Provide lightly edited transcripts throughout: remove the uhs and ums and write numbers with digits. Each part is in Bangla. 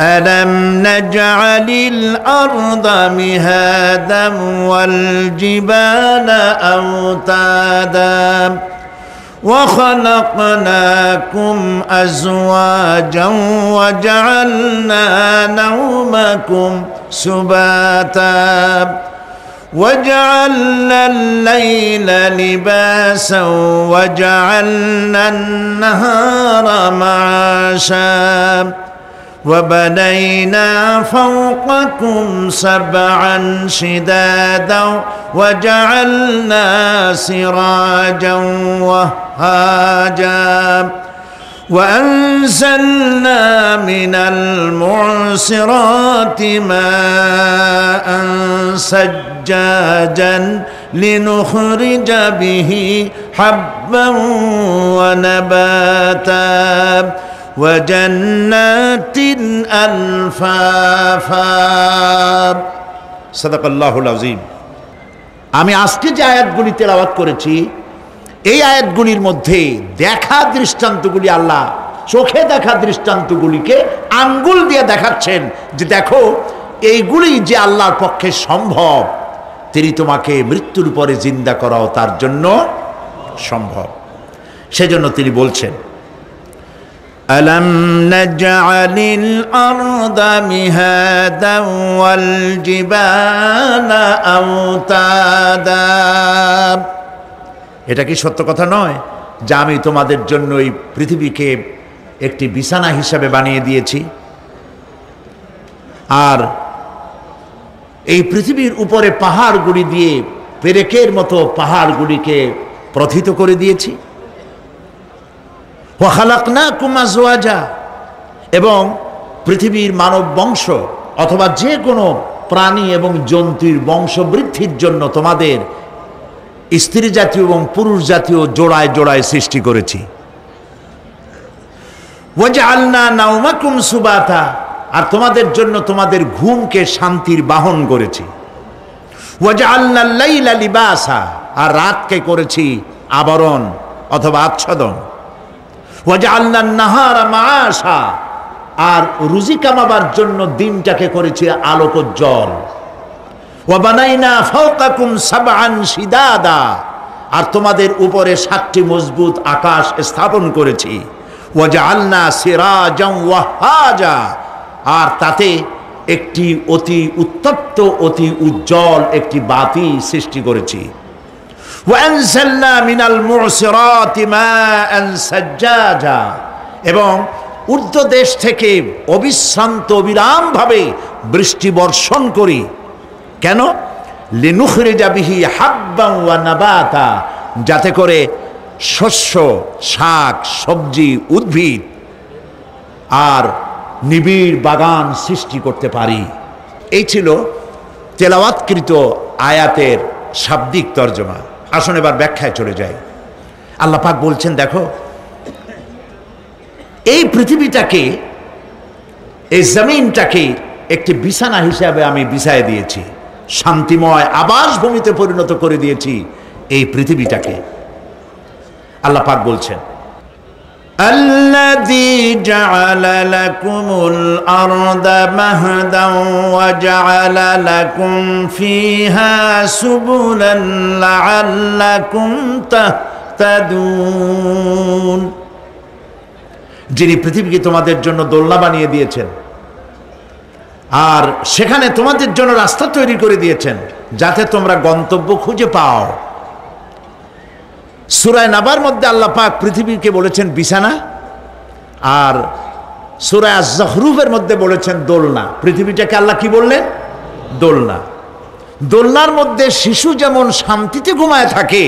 ألم نجعل الأرض مهادا والجبال أوتادا وخلقناكم أزواجا وجعلنا نومكم سباتا وجعلنا الليل لباسا وجعلنا النهار معاشا وبنينا فوقكم سبعا شدادا وجعلنا سراجا وهاجا وأنزلنا من المعصرات ماء سجاجا لنخرج به حبا ونباتا وجنات ألفافا صدق الله العظيم। আমি আজকে যে আয়াতগুলি তেলাওয়াত করেছি এই আয়াতগুলির মধ্যে দেখা দৃষ্টান্তগুলি আল্লাহ চোখে দেখা দৃষ্টান্তগুলিকে আঙ্গুল দিয়ে দেখাচ্ছেন যে দেখো এইগুলি যে আল্লাহর পক্ষে সম্ভব, তিনি তোমাকে মৃত্যুর পরে জিন্দা করাও তার জন্য সম্ভব। সেজন্য তিনি বলছেন ألم نجعل الأرض مهادا والجبال أوتادا। এটা কি সত্য কথা নয় যে আমি তোমাদের জন্য এই পৃথিবীকে একটি বিছানা হিসাবে বানিয়ে দিয়েছি, আর এই পৃথিবীর উপরে পাহাড়গুলি দিয়ে পেরেকের মতো পাহাড়গুলিকে প্রথিত করে দিয়েছি। ওয়াখালাকনাকুম আজওয়াজা, এবং পৃথিবীর মানব বংশ অথবা যে কোনো প্রাণী এবং জন্তুর বংশ বৃদ্ধির জন্য তোমাদের স্ত্রী জাতীয় এবং পুরুষ জাতীয় জোড়ায় জোড়ায় সৃষ্টি করেছি। ওয়াজআলনা নাওমাকুম সুবাতা, আর তোমাদের জন্য তোমাদের ঘুমকে শান্তির বাহন করেছি। ওয়াজআলনাল লাইলা লিবাসা, আর রাতকে করেছি আবরণ অথবা আচ্ছাদন। ওয়াজআলনান নাহারা মাআশা, আর রুজি কামাবার জন্য দিনটাকে করেছি আলোকোজ্জ্বল। ওয়া বানাইনা ফাওকাকুম সাবআন শিদাদা, আর তোমাদের উপরে 7টি মজবুত আকাশ স্থাপন করেছি। ওয়াজআলনা সিরাজান ওয়াহাজা, আর তাতে একটি অতি উত্তপ্ত অতি উজ্জ্বল একটি বাতি সৃষ্টি করেছি। ওয়ানজালনা মিনাল মু'সিরাতি মাআন সাজ্জাজা, এবং ঊর্ধ্ব দেশ থেকে অবিশ্রান্ত অবিরামভাবে বৃষ্টি বর্ষণ করি। কেন? লিনুখরিজা বিহি হাব্বান ওয়া নাবাতা, যাতে করে শস্য, শাক, সবজি, উদ্ভিদ আর নিবিড় বাগান সৃষ্টি করতে পারি। এই ছিল তেলাওয়াতকৃত আয়াতের শাব্দিক তর্জমা। আসুন এবার ব্যাখ্যায় চলে যাই। আল্লাহ পাক বলছেন দেখো এই পৃথিবীটাকে, এই জমিনটাকে একটি বিছানা হিসাবে আমি বিছায় দিয়েছি, শান্তিময় আবাসভূমিতে পরিণত করে দিয়েছি এই পৃথিবীটাকে। আল্লাহ পাক বলছেন আল্লাযী জাআলা লাকুমুল আরদা মাহদান ওয়া জাআলা লাকুম ফীহা সুবুলান লাআল্লাকুম তাহতাদুন, যিনি পৃথিবীকে তোমাদের জন্য দোলনা বানিয়ে দিয়েছেন আর সেখানে তোমাদের জন্য রাস্তা তৈরি করে দিয়েছেন যাতে তোমরা গন্তব্য খুঁজে পাও। সূরা নাবার মধ্যে আল্লাহ পাক পৃথিবীকে বলেছেন বিছানা, আর সূরা আয-যুখরুফের মধ্যে বলেছেন দোলনা। পৃথিবীটাকে আল্লাহ কি বললেন? দোলনা। দোলনার মধ্যে শিশু যেমন শান্তিতে ঘুমায় থাকে,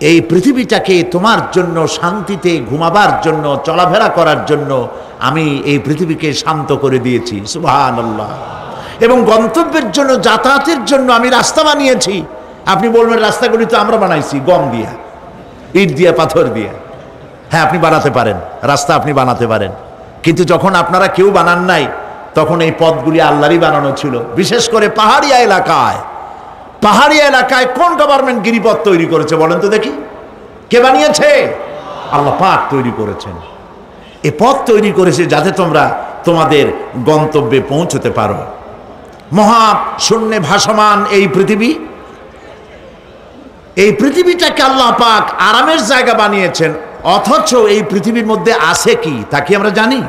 এই পৃথিবীটাকে তোমার জন্য শান্তিতে ঘুমাবার জন্য, চলাফেরা করার জন্য আমি এই পৃথিবীকে শান্ত করে দিয়েছি। সুবহানাল্লাহ। এবং গন্তব্যের জন্য, যাতায়াতের জন্য আমি রাস্তা বানিয়েছি। আপনি বলবেন রাস্তাগুলি তো আমরা বানাইছি গম দিয়া, ইট দিয়া, পাথর দিয়া। হ্যাঁ, আপনি বানাতে পারেন, রাস্তা আপনি বানাতে পারেন, কিন্তু যখন আপনারা কেউ বানান নাই তখন এই পথগুলি আল্লাহরই বানানো ছিল। বিশেষ করে পাহাড়িয়া এলাকায়, পাহাড়িয়া এলাকায় কোন গভর্নমেন্ট গিরিপথ তৈরি করেছে বলেন তো দেখি? কে বানিয়েছে? আল্লাহ পাক তৈরি করেছেন। এই পথ তৈরি করেছে যাতে তোমরা তোমাদের গন্তব্যে পৌঁছতে পারো। মহা শূন্যে ভাসমান এই পৃথিবী, এই পৃথিবীটাকে আল্লাহ পাক আরামের জায়গা বানিয়েছেন, অথচ এই পৃথিবীর মধ্যে আছে কি তা কি আমরা জানি?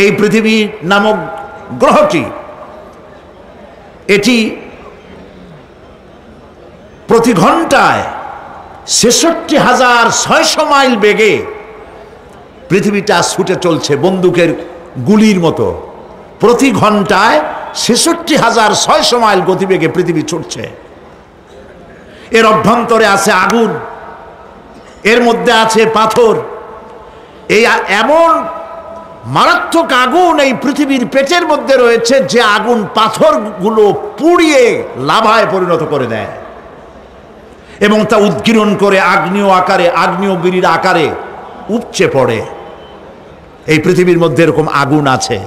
এই পৃথিবী নামক গ্রহটি, এটি প্রতি ঘন্টায় ৬৬,৬০০ মাইল বেগে পৃথিবীটা ছুটে চলছে বন্দুকের গুলির মতো। প্রতি ঘন্টায় ৬৬,৬০০ মাইল গতিবেগে পৃথিবী ছুটছে। এর অভ্যন্তরে আছে আগুন, এর মধ্যে আছে পাথর। এই এমন মারাত্মক আগুন এই পৃথিবীর পেটের মধ্যে রয়েছে যে আগুন পাথরগুলো পুড়িয়ে লাভায় পরিণত করে দেয় এবং তা উদ্গীরণ করে আগ্নেয় আকারে, আগ্নেয়গিরির আকারে উপচে পড়ে। এই পৃথিবীর মধ্যে এরকম আগুন আছে।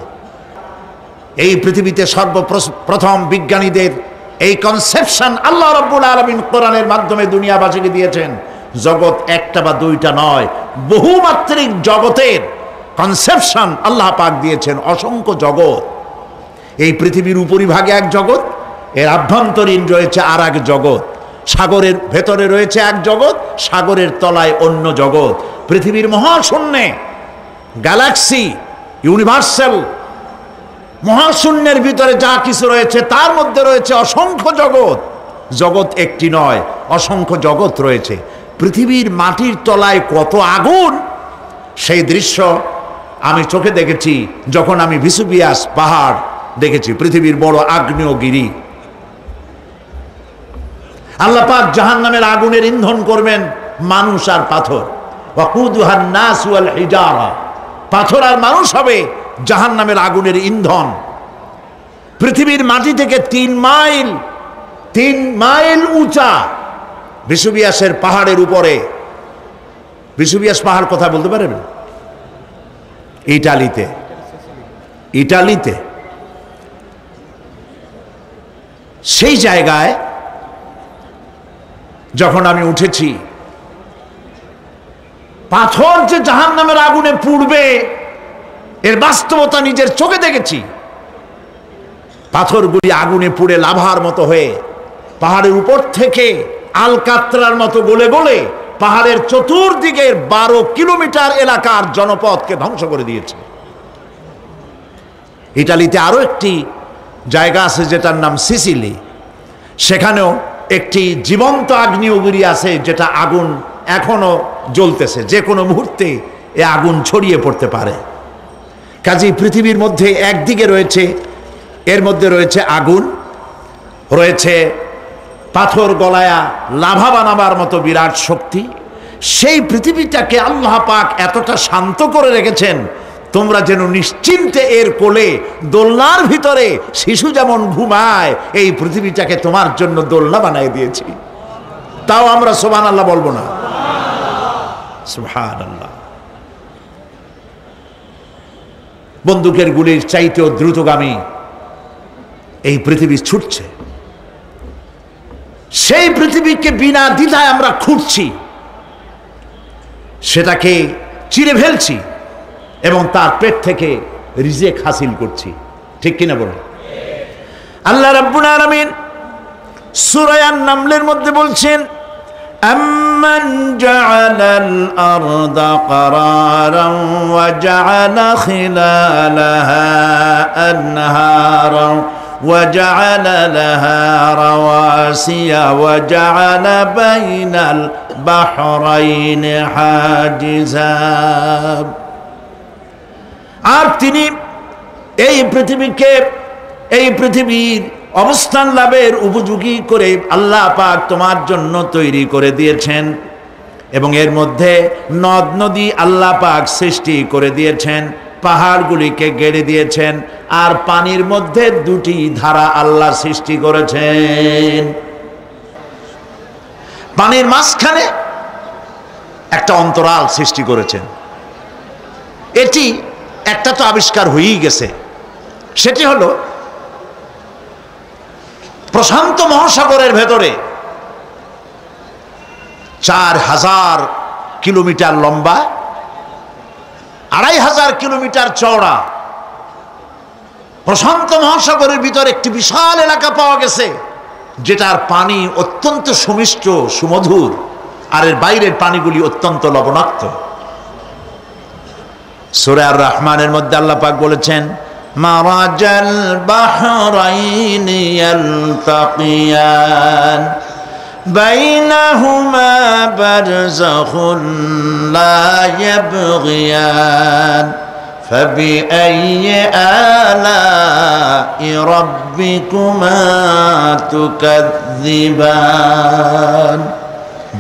এই পৃথিবীতে সর্বপ্রথম বিজ্ঞানীদের এই কনসেপশন আল্লাহ রাব্বুল আলামিন কোরআনের মাধ্যমে দুনিয়াবাসীকে দিয়েছেন। জগৎ একটা বা দুইটা নয়, বহুমাত্রিক জগতের কনসেপশন আল্লাহ পাক দিয়েছেন, অসংখ্য জগৎ। এই পৃথিবীর উপরিভাগে এক জগৎ, এর আভ্যন্তরীণ রয়েছে আর এক জগৎ, সাগরের ভেতরে রয়েছে এক জগৎ, সাগরের তলায় অন্য জগৎ। পৃথিবীর মহাশূন্যে গ্যালাক্সি, ইউনিভার্সাল মহাশূন্যের ভিতরে যা কিছু রয়েছে তার মধ্যে রয়েছে অসংখ্য জগৎ। জগৎ একটি নয়, অসংখ্য জগৎ রয়েছে। পৃথিবীর মাটির তলায় কত আগুন, সেই দৃশ্য আমি চোখে দেখেছি যখন আমি ভেসুভিয়াস পাহাড় দেখেছি, পৃথিবীর বড় আগ্নেয়গিরি। আল্লাহ পাক জাহান্নামের আগুনের ইন্ধন করবেন মানুষ আর পাথর। ওয়াকুদুহান নাস ওয়াল হিজারা, পাথর আর মানুষ হবে জাহান্নামের আগুনের ইন্ধন। পৃথিবীর মাটি থেকে 3 মাইল উঁচা ভেসুভিয়াসের পাহাড়ের উপরে, ভেসুভিয়াস পাহাড় কোথায় বলতে পারবেন? ইটালিতে। সেই জায়গায় যখন আমি উঠেছি, পাথর যে জাহান্নামের আগুনে পুড়বে এর বাস্তবতা নিজের চোখে দেখেছি। পাথরগুলি আগুনে পুড়ে লাভার মতো হয়ে পাহাড়ের উপর থেকে আলকাতরার মতো গলে গলে পাহাড়ের চতুর্দিকের 12 কিলোমিটার এলাকার জনপদকে ধ্বংস করে দিয়েছে। ইটালিতে আরো একটি জায়গা আছে যেটার নাম সিসিলি, সেখানেও একটি জীবন্ত আগ্নেয়গিরি আছে যেটা আগুন এখনো জ্বলতেছে, যে কোনো মুহূর্তে এ আগুন ছড়িয়ে পড়তে পারে। কাজেই পৃথিবীর মধ্যে একদিকে রয়েছে, এর মধ্যে রয়েছে আগুন, রয়েছে পাথর গলায়া লাভা বানাবার মতো বিরাট শক্তি। সেই পৃথিবীটাকে আল্লাহ পাক এতটা শান্ত করে রেখেছেন, তোমরা যেন নিশ্চিন্তে এর কোলে দোলনার ভিতরে শিশু যেমন ঘুমায়, এই পৃথিবীটাকে তোমার জন্য দোলনা বানিয়ে দিয়েছি। তাও আমরা সুবহানাল্লাহ বলবো না? সুবহানাল্লাহ। বন্দুকের গুলির চাইতেও দ্রুতগামী এই পৃথিবী ছুটছে। সেই পৃথিবীকে বিনা দ্বিধায় আমরা খুঁজছি, সেটাকে চিরে ফেলছি এবং তার পেট থেকে রিজেক হাসিল করছি। ঠিক কিনা বলুন? আল্লাহ রাব্বুল আলামিন সূরা আন-নামলের মধ্যে বলছেন, আম্মান জাআলাল আরদা ক্বারারান ওয়া জাআলা খিলালাহা আনহারান وجعل لها رواسي وجعل بين البحرين حاجزا। আর তিনি এই পৃথিবীর অবস্থান লাভের উপযোগী করে আল্লাহ পাক তোমার জন্য তৈরি করে দিয়েছেন এবং এর মধ্যে নদ নদী আল্লাহ পাক সৃষ্টি করে দিয়েছেন, পাহাড়গুলিকে গেড়ে দিয়েছেন, আর পানির মধ্যে 2টি ধারা আল্লাহ সৃষ্টি করেছেন। পানির মাঝখানে একটা অন্তরাল সৃষ্টি করেছেন। এটি একটা তো আবিষ্কার হয়েই গেছে, সেটি হলো প্রশান্ত মহাসাগরের ভেতরে 4000 কিলোমিটার লম্বা, 2500 কিলোমিটার চওড়া প্রশান্ত মহাসাগরের ভিতর একটি বিশাল এলাকা পাওয়া গেছে, যেটার পানি অত্যন্ত সুমিষ্ট সুমধুর, আর এর বাইরের পানিগুলি অত্যন্ত লবণাক্ত। সূরা আর রহমানের মধ্যে আল্লাহ পাক বলেছেন, মারাজাল বাহরাইনি ইয়ালতাকিয়ান বাইনাহুমা বারযাখুন লা ইয়াবগিয়ান ফাবিআইয়ি আলাই রাব্বিকুমা তুকাযযিবান।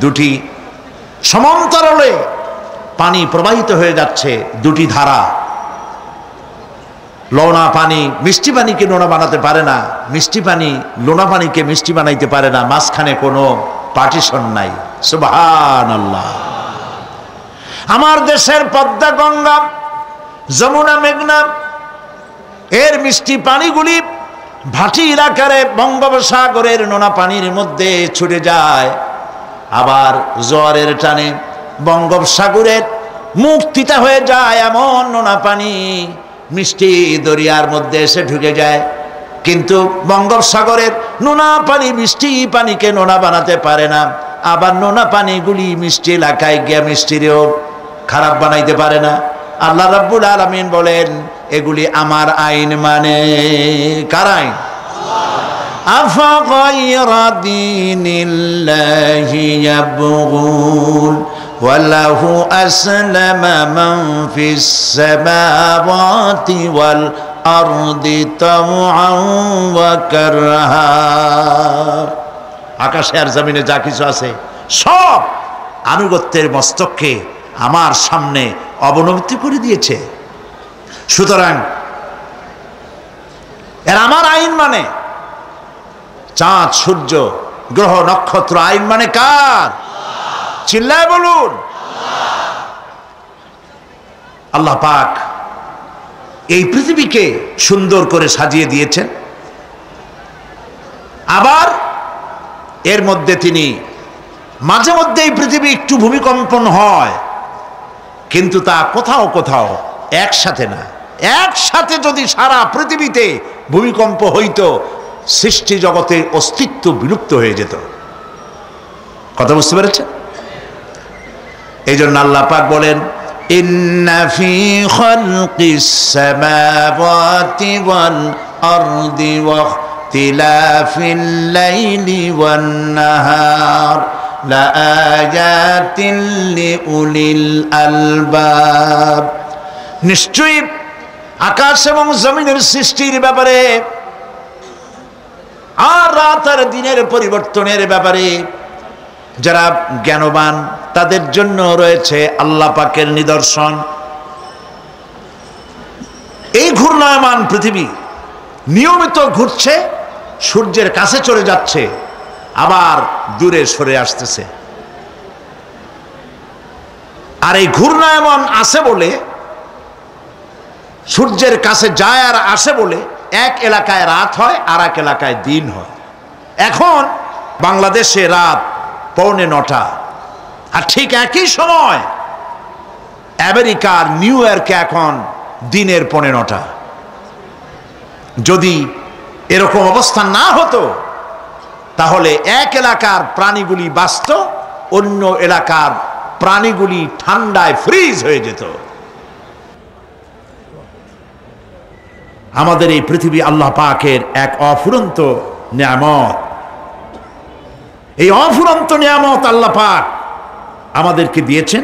দুটি সমান্তরালে পানি প্রবাহিত হয়ে যাচ্ছে, দুটি ধারা। লোনা পানি মিষ্টি পানিকে লোনা বানাতে পারে না, মিষ্টি পানি লোনা পানিকে মিষ্টি বানাইতে পারে না, মাঝখানে কোনো পার্টিশন নাই। সুবহানাল্লাহ। আমার দেশের পদ্মা, গঙ্গা, যমুনা, মেঘনা এর মিষ্টি পানিগুলি ভাটি এলাকারে বঙ্গোপসাগরের নোনা পানির মধ্যে ছুটে যায়, আবার জোয়ারের টানে বঙ্গোপসাগরের মুখ তিতা হয়ে যায়। এমন নোনা পানি মিষ্টি দরিয়ার মধ্যে এসে ঢুকে যায়, কিন্তু বঙ্গোপসাগরের নোনা পানি মিষ্টি পানিকে নোনা বানাতে পারে না। আবার নোনা পানিগুলি মিষ্টি এলাকায় গিয়ে মিষ্টিরেও খারাপ বানাইতে পারে না। আল্লাহ রাব্বুল আলামিন বলেন, এগুলি আমার আইন। মানে কার আইন? আফাগায়রা দীনিল্লাহি ইয়াবগুন ওয়ালাহু আসলামা মান ফিস সামাওয়াতি ওয়াল আরদি তাওআন ওয়া কারহা। আকাশে আর জমিনে যা কিছু আছে সব আনুগত্যের মস্তককে আমার সামনে অবনতি করে দিয়েছে। সুতরাং এর আমার আইন মানে চাঁদ, সূর্য, গ্রহ, নক্ষত্র আইন মানে কার? চিল্লায় বলুন। আল্লাহ পাক এই পৃথিবীকে সুন্দর করে সাজিয়ে দিয়েছেন, আবার এর মধ্যে তিনি মাঝে মধ্যে এই পৃথিবী একটু ভূমিকম্পন হয়, কিন্তু তা কোথাও কোথাও একসাথে না। একসাথে যদি সারা পৃথিবীতে ভূমিকম্প হইতো, সৃষ্টি জগতের অস্তিত্ব বিলুপ্ত হয়ে যেত। কথা বুঝতে পেরেছেন? এই জন্য আল্লাহ পাক বলেন, ইন্না ফি খালকিস সামাওয়াতি ওয়াল আরদি ওয়া ইখতিলাফিল লাইলি ওয়ান নাহার লাআয়াতিন লিউলিল আলবাব। নিশ্চয়ই আকাশ এবং জমিনের সৃষ্টির ব্যাপারে আর রাত আর দিনের পরিবর্তনের ব্যাপারে যারা জ্ঞানবান তাদের জন্য রয়েছে আল্লাহ পাকের নিদর্শন। এই ঘূর্ণায়মান পৃথিবী নিয়মিত ঘুরছে, সূর্যের কাছে চলে যাচ্ছে, আবার দূরে সরে আসতেছে। আর এই ঘূর্ণায়মান আসে বলে, সূর্যের কাছে যায় আর আসে বলে এক এলাকায় রাত হয় আর এক এলাকায় দিন হয়। এখন বাংলাদেশে রাত 9:45, আর ঠিক একই সময় আমেরিকার নিউ ইয়র্কে এখন দিনের 9:45। যদি এরকম অবস্থা না হতো, তাহলে এক এলাকার প্রাণীগুলি বাঁচত, অন্য এলাকার প্রাণীগুলি ঠান্ডায় ফ্রিজ হয়ে যেত। আমাদের এই পৃথিবী আল্লাহ পাকের এক অফুরন্ত নিয়ামত। এই অফুরন্ত নিয়ামত আল্লাহ পাক আমাদেরকে দিয়েছেন,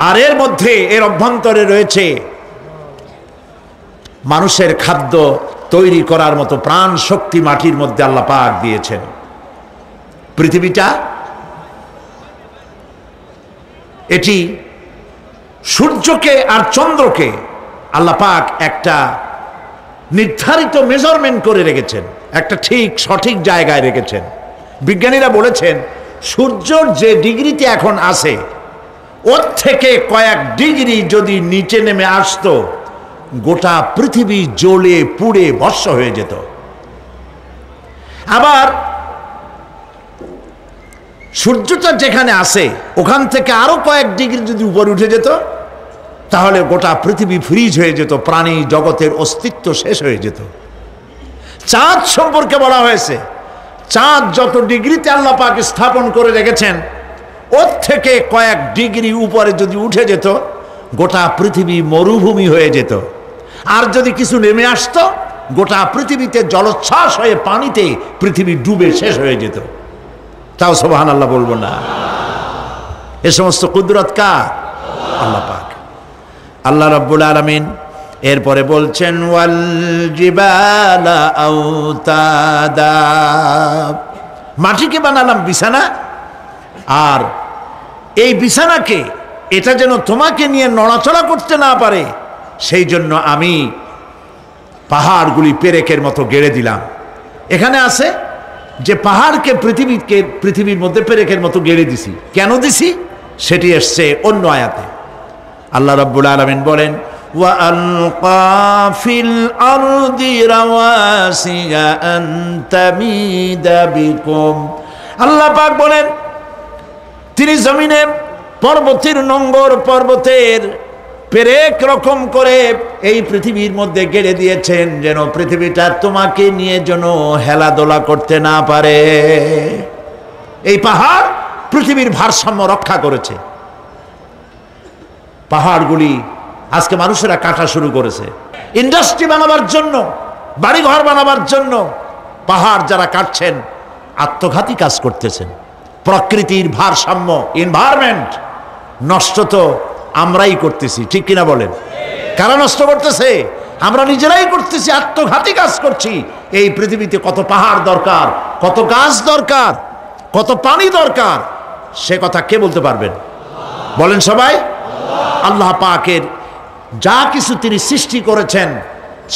আর এর মধ্যে এর অভ্যন্তরে রয়েছে মানুষের খাদ্য তৈরি করার মতো প্রাণ শক্তি মাটির মধ্যে আল্লাহ পাক দিয়েছেন। পৃথিবীটা এটি সূর্যকে আর চন্দ্রকে আল্লাহ পাক একটা নির্ধারিত মেজারমেন্ট করে রেখেছেন, একটা ঠিক সঠিক জায়গায় রেখেছেন। বিজ্ঞানীরা বলেছেন, সূর্যর যে ডিগ্রিতে এখন আছে, ওর থেকে কয়েক ডিগ্রি যদি নিচে নেমে আসতো, গোটা পৃথিবী জ্বলে পুড়ে ভস্ম হয়ে যেত। আবার সূর্যটা যেখানে আছে, ওখান থেকে আরো কয়েক ডিগ্রি যদি উপরে উঠে যেত, তাহলে গোটা পৃথিবী ফ্রিজ হয়ে যেত, প্রাণী জগতের অস্তিত্ব শেষ হয়ে যেত। চাঁদ সম্পর্কে বলা হয়েছে, চাঁদ যত ডিগ্রিতে আল্লাহ পাক স্থাপন করে রেখেছেন, ওর থেকে কয়েক ডিগ্রি উপরে যদি উঠে যেত, গোটা পৃথিবী মরুভূমি হয়ে যেত। আর যদি কিছু নেমে আসতো, গোটা পৃথিবীতে জলোচ্ছ্বাস হয়ে পানিতে পৃথিবী ডুবে শেষ হয়ে যেত। তাও সুবহানাল্লাহ বলবো না? এ সমস্ত কুদরত কার? আল্লাহ পাক। আল্লাহ রাব্বুল আলামিন এরপরে বলছেন ওয়াল জিবালা আওতাদা, মাটিকে বানালাম বিছানা, আর এই বিছানাকে এটা যেন তোমাকে নিয়ে নড়াচড়া করতে না পারে, সেই জন্য আমি পাহাড়গুলি পেরেকের মতো গেড়ে দিলাম। এখানে আছে যে পাহাড়কে পৃথিবীর মধ্যে পেরেকের মতো গেড়ে দিছি। কেন দিছি সেটি এসছে অন্য আয়াতে। আল্লাহ রাব্বুল আলামিন বলেন ওয়া আলকা ফিল আরদি রাওয়াসিয়া আন তামিদা বিকুম, আল্লাহ পাক বলেন তিনি জমিনে পর্বতের নোঙ্গর, পর্বতের পেরেক রকম করে এই পৃথিবীর মধ্যে গেড়ে দিয়েছেন, যেন পৃথিবীটা তোমাকে নিয়ে যেন হেলাদোলা করতে না পারে। এই পাহাড় পৃথিবীর ভারসাম্য রক্ষা করেছে। পাহাড়গুলি আজকে মানুষেরা কাটা শুরু করেছে ইন্ডাস্ট্রি বানাবার জন্য, বাড়িঘর বানাবার জন্য। পাহাড় যারা কাটছেন আত্মঘাতী কাজ করতেছেন। প্রকৃতির ভারসাম্য, এনভায়রনমেন্ট নষ্ট তো আমরাই করতেছি, ঠিক কিনা বলেন? কারা নষ্ট করতেছে? আমরা নিজেরাই করতেছি, আত্মঘাতী কাজ করছি। এই পৃথিবীতে কত পাহাড় দরকার, কত গাছ দরকার, কত পানি দরকার, সে কথা কে বলতে পারবেন? বলেন সবাই। আল্লাহ পাকের যা কিছু তিনি সৃষ্টি করেছেন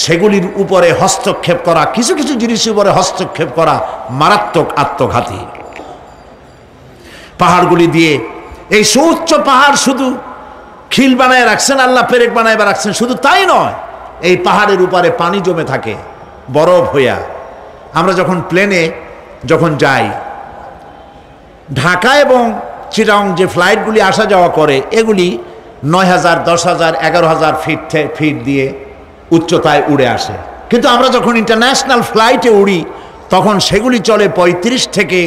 সেগুলির উপরে হস্তক্ষেপ করা, কিছু কিছু জিনিসের উপরে হস্তক্ষেপ করা মারাত্মক আত্মঘাতী। পাহাড়গুলি দিয়ে এই সুউচ্চ পাহাড় শুধু খিল বানায় রাখছেন আল্লাহ, পেরেক বানায় রাখছেন, শুধু তাই নয়, এই পাহাড়ের উপরে পানি জমে থাকে বরফ হইয়া। আমরা যখন প্লেনে যখন যাই, ঢাকা এবং চিটাগং যে ফ্লাইটগুলি আসা যাওয়া করে, এগুলি 9,000, 10,000, 11,000 ফিট দিয়ে উচ্চতায় উড়ে আসে। কিন্তু আমরা যখন ইন্টারন্যাশনাল ফ্লাইটে উড়ি, তখন সেগুলি চলে 35 থেকে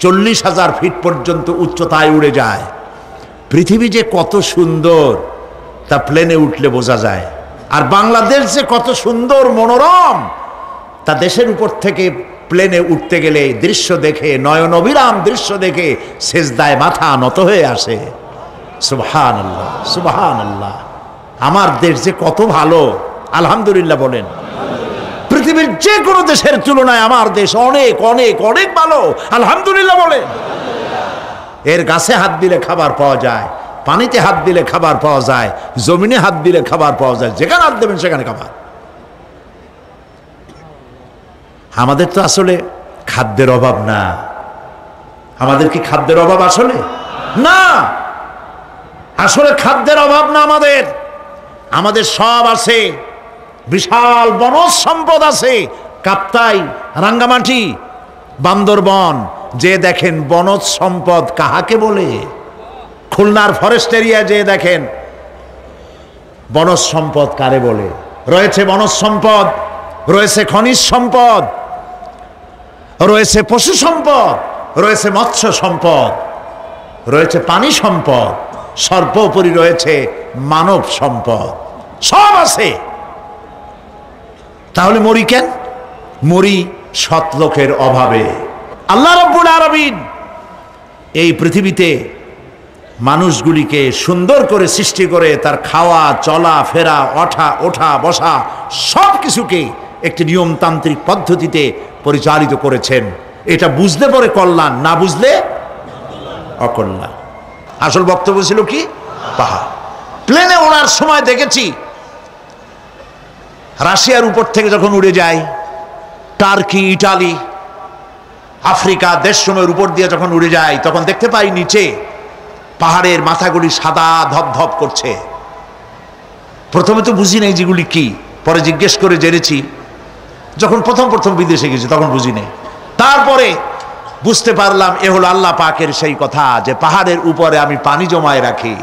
40,000 ফিট পর্যন্ত উচ্চতায় উড়ে যায়। পৃথিবী যে কত সুন্দর তা প্লেনে উঠলে বোঝা যায়। আর বাংলাদেশ যে কত সুন্দর মনোরম তা দেশের উপর থেকে প্লেনে উঠতে গেলে দৃশ্য দেখে, নয়ন অবিরাম দৃশ্য দেখে সেজদায় মাথা নত হয়ে আসে। সুবহানাল্লাহ, সুবহানাল্লাহ। আমার দেশ যে কত ভালো, আলহামদুলিল্লাহ বলেন। পৃথিবীর যে কোনো দেশের তুলনায় আমার দেশ অনেক অনেক অনেক ভালো, আলহামদুলিল্লাহ বলেন। এর গাছে হাত দিলে খাবার পাওয়া যায়, পানিতে হাত দিলে খাবার পাওয়া যায়, জমিনে হাত দিলে খাবার পাওয়া যায়, যেখানে হাত দেবেন সেখানে খাবার। আমাদের তো আসলে খাদ্যের অভাব না। আমাদের কি খাদ্যের অভাব আসলে? না, আসলে খাদ্যের অভাব না। আমাদের সব আছে, বিশাল বনজ সম্পদ আছে। কাপ্তাই, রাঙ্গামাটি, বান্দরবন যে দেখেন বনজ সম্পদ কাহাকে বলে। খুলনার ফরেস্ট এরিয়া যে দেখেন বনজ সম্পদ কারে বলে। রয়েছে বনজ সম্পদ, রয়েছে খনিজ সম্পদ, রয়েছে পশু সম্পদ, রয়েছে মৎস্য সম্পদ, রয়েছে পানি সম্পদ, সর্বোপরি রয়েছে মানব সম্পদ। সব আছে। তাহলে মরি কেন? মরি সৎ লোকের অভাবে। আল্লাহ রাব্বুল আলামিন এই পৃথিবীতে মানুষগুলিকে সুন্দর করে সৃষ্টি করে তার খাওয়া, চলা ফেরা, ওঠা বসা সব কিছুকে একটি নিয়মতান্ত্রিক পদ্ধতিতে পরিচালিত করেছেন। এটা বুঝলে পরে কল্যাণ, না বুঝলে অকল্যাণ। আসল বক্তব্য ছিল কি? পাহাড়। প্লেনে ওড়ার সময় দেখেছি রাশিয়ার উপর থেকে যখন উড়ে যায়, টার্কি, ইটালি, আফ্রিকা দেশসমূহের উপর দিয়ে যখন উড়ে যায়, তখন দেখতে পাই নিচে পাহাড়ের মাথাগুলি সাদা ধপধপ করছে। প্রথমে তো বুঝি নাই যেগুলি কি, পরে জিজ্ঞেস করে জেনেছি। যখন প্রথম বিদেশে গেছি তখন বুঝি নাই, তারপরে বুঝতে পারলাম এ হলো আল্লাহ পাকের সেই কথা যে পাহাড়ের উপরে আমি পানি জমায় রাখি।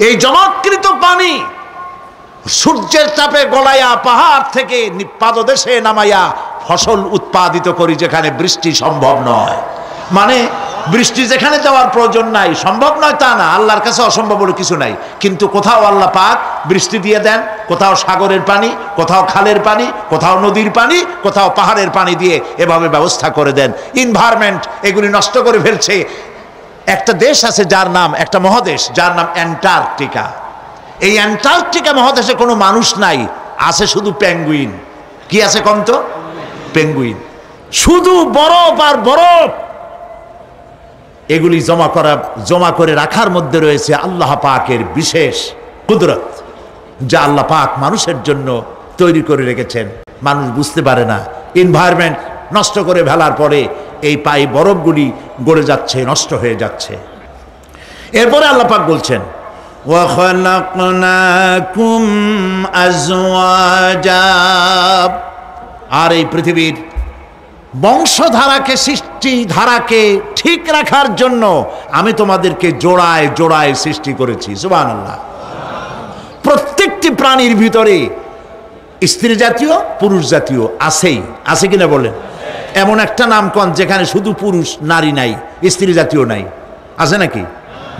এই জমাকৃত পানি সূর্যের তাপে গলাইয়া পাহাড় থেকে পাদদেশে নামাইয়া ফসল উৎপাদিত করি যেখানে বৃষ্টি সম্ভব নয়। মানে বৃষ্টি যেখানে দেওয়ার প্রয়োজন নাই, সম্ভব নয় তা না, আল্লাহর কাছে অসম্ভব বলে কিছু নাই। কিন্তু কোথাও আল্লাহ পাক বৃষ্টি দিয়ে দেন, কোথাও সাগরের পানি, কোথাও খালের পানি, কোথাও নদীর পানি, কোথাও পাহাড়ের পানি দিয়ে এভাবে ব্যবস্থা করে দেন। এনভায়রনমেন্ট এগুলি নষ্ট করে ফেলছে। একটা দেশ আছে যার নাম, একটা মহাদেশ যার নাম অ্যান্টার্কটিকা। এই অ্যান্টার্কটিকা মহাদেশে কোনো মানুষ নাই, আছে শুধু পেঙ্গুইন। কি আছে কম তো? পেঙ্গুইন। শুধু বরফ আর বরফ। এগুলি জমা করে রাখার মধ্যে রয়েছে আল্লাহ পাকের বিশেষ কুদরত, যা আল্লাহ পাক মানুষের জন্য তৈরি করে রেখেছেন। মানুষ বুঝতে পারে না। এনভায়রনমেন্ট নষ্ট করে ফেলার পরে এই বরফগুলি গড়ে যাচ্ছে, নষ্ট হয়ে যাচ্ছে। এরপরে আল্লাহ পাক বলছেন وَخَلَقْنَاكُمْ أَزْوَاجًا, আর এই পৃথিবীর বংশধারাকে, সৃষ্টি ধারাকে ঠিক রাখার জন্য আমি তোমাদেরকে জোড়ায় জোড়ায় সৃষ্টি করেছি। সুবহানাল্লাহ। প্রত্যেকটি প্রাণীর ভিতরে স্ত্রী জাতীয় পুরুষ জাতীয় আছেই, আছে কিনা বলেন? এমন একটা নামকরণ যেখানে শুধু পুরুষ, নারী নাই, স্ত্রী জাতীয় নাই, আছে নাকি?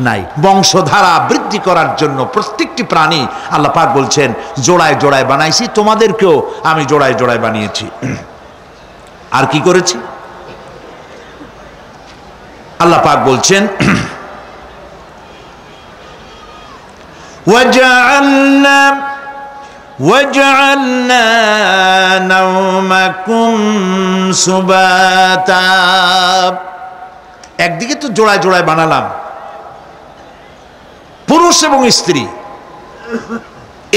নাই। বংশধারা বৃদ্ধি করার জন্য প্রত্যেকটি প্রাণী আল্লাহ পাক বলছেন জোড়ায় জোড়ায় বানাইছি, তোমাদেরকেও আমি জোড়ায় জোড়ায় বানিয়েছি। আর কি করেছি? আল্লাহ পাক বলছেন وَجَعَلْنَا نَوْمَكُمْ سُبَاتًا, একদিকে তো জোড়ায় জোড়ায় বানালাম পুরুষ এবং স্ত্রী।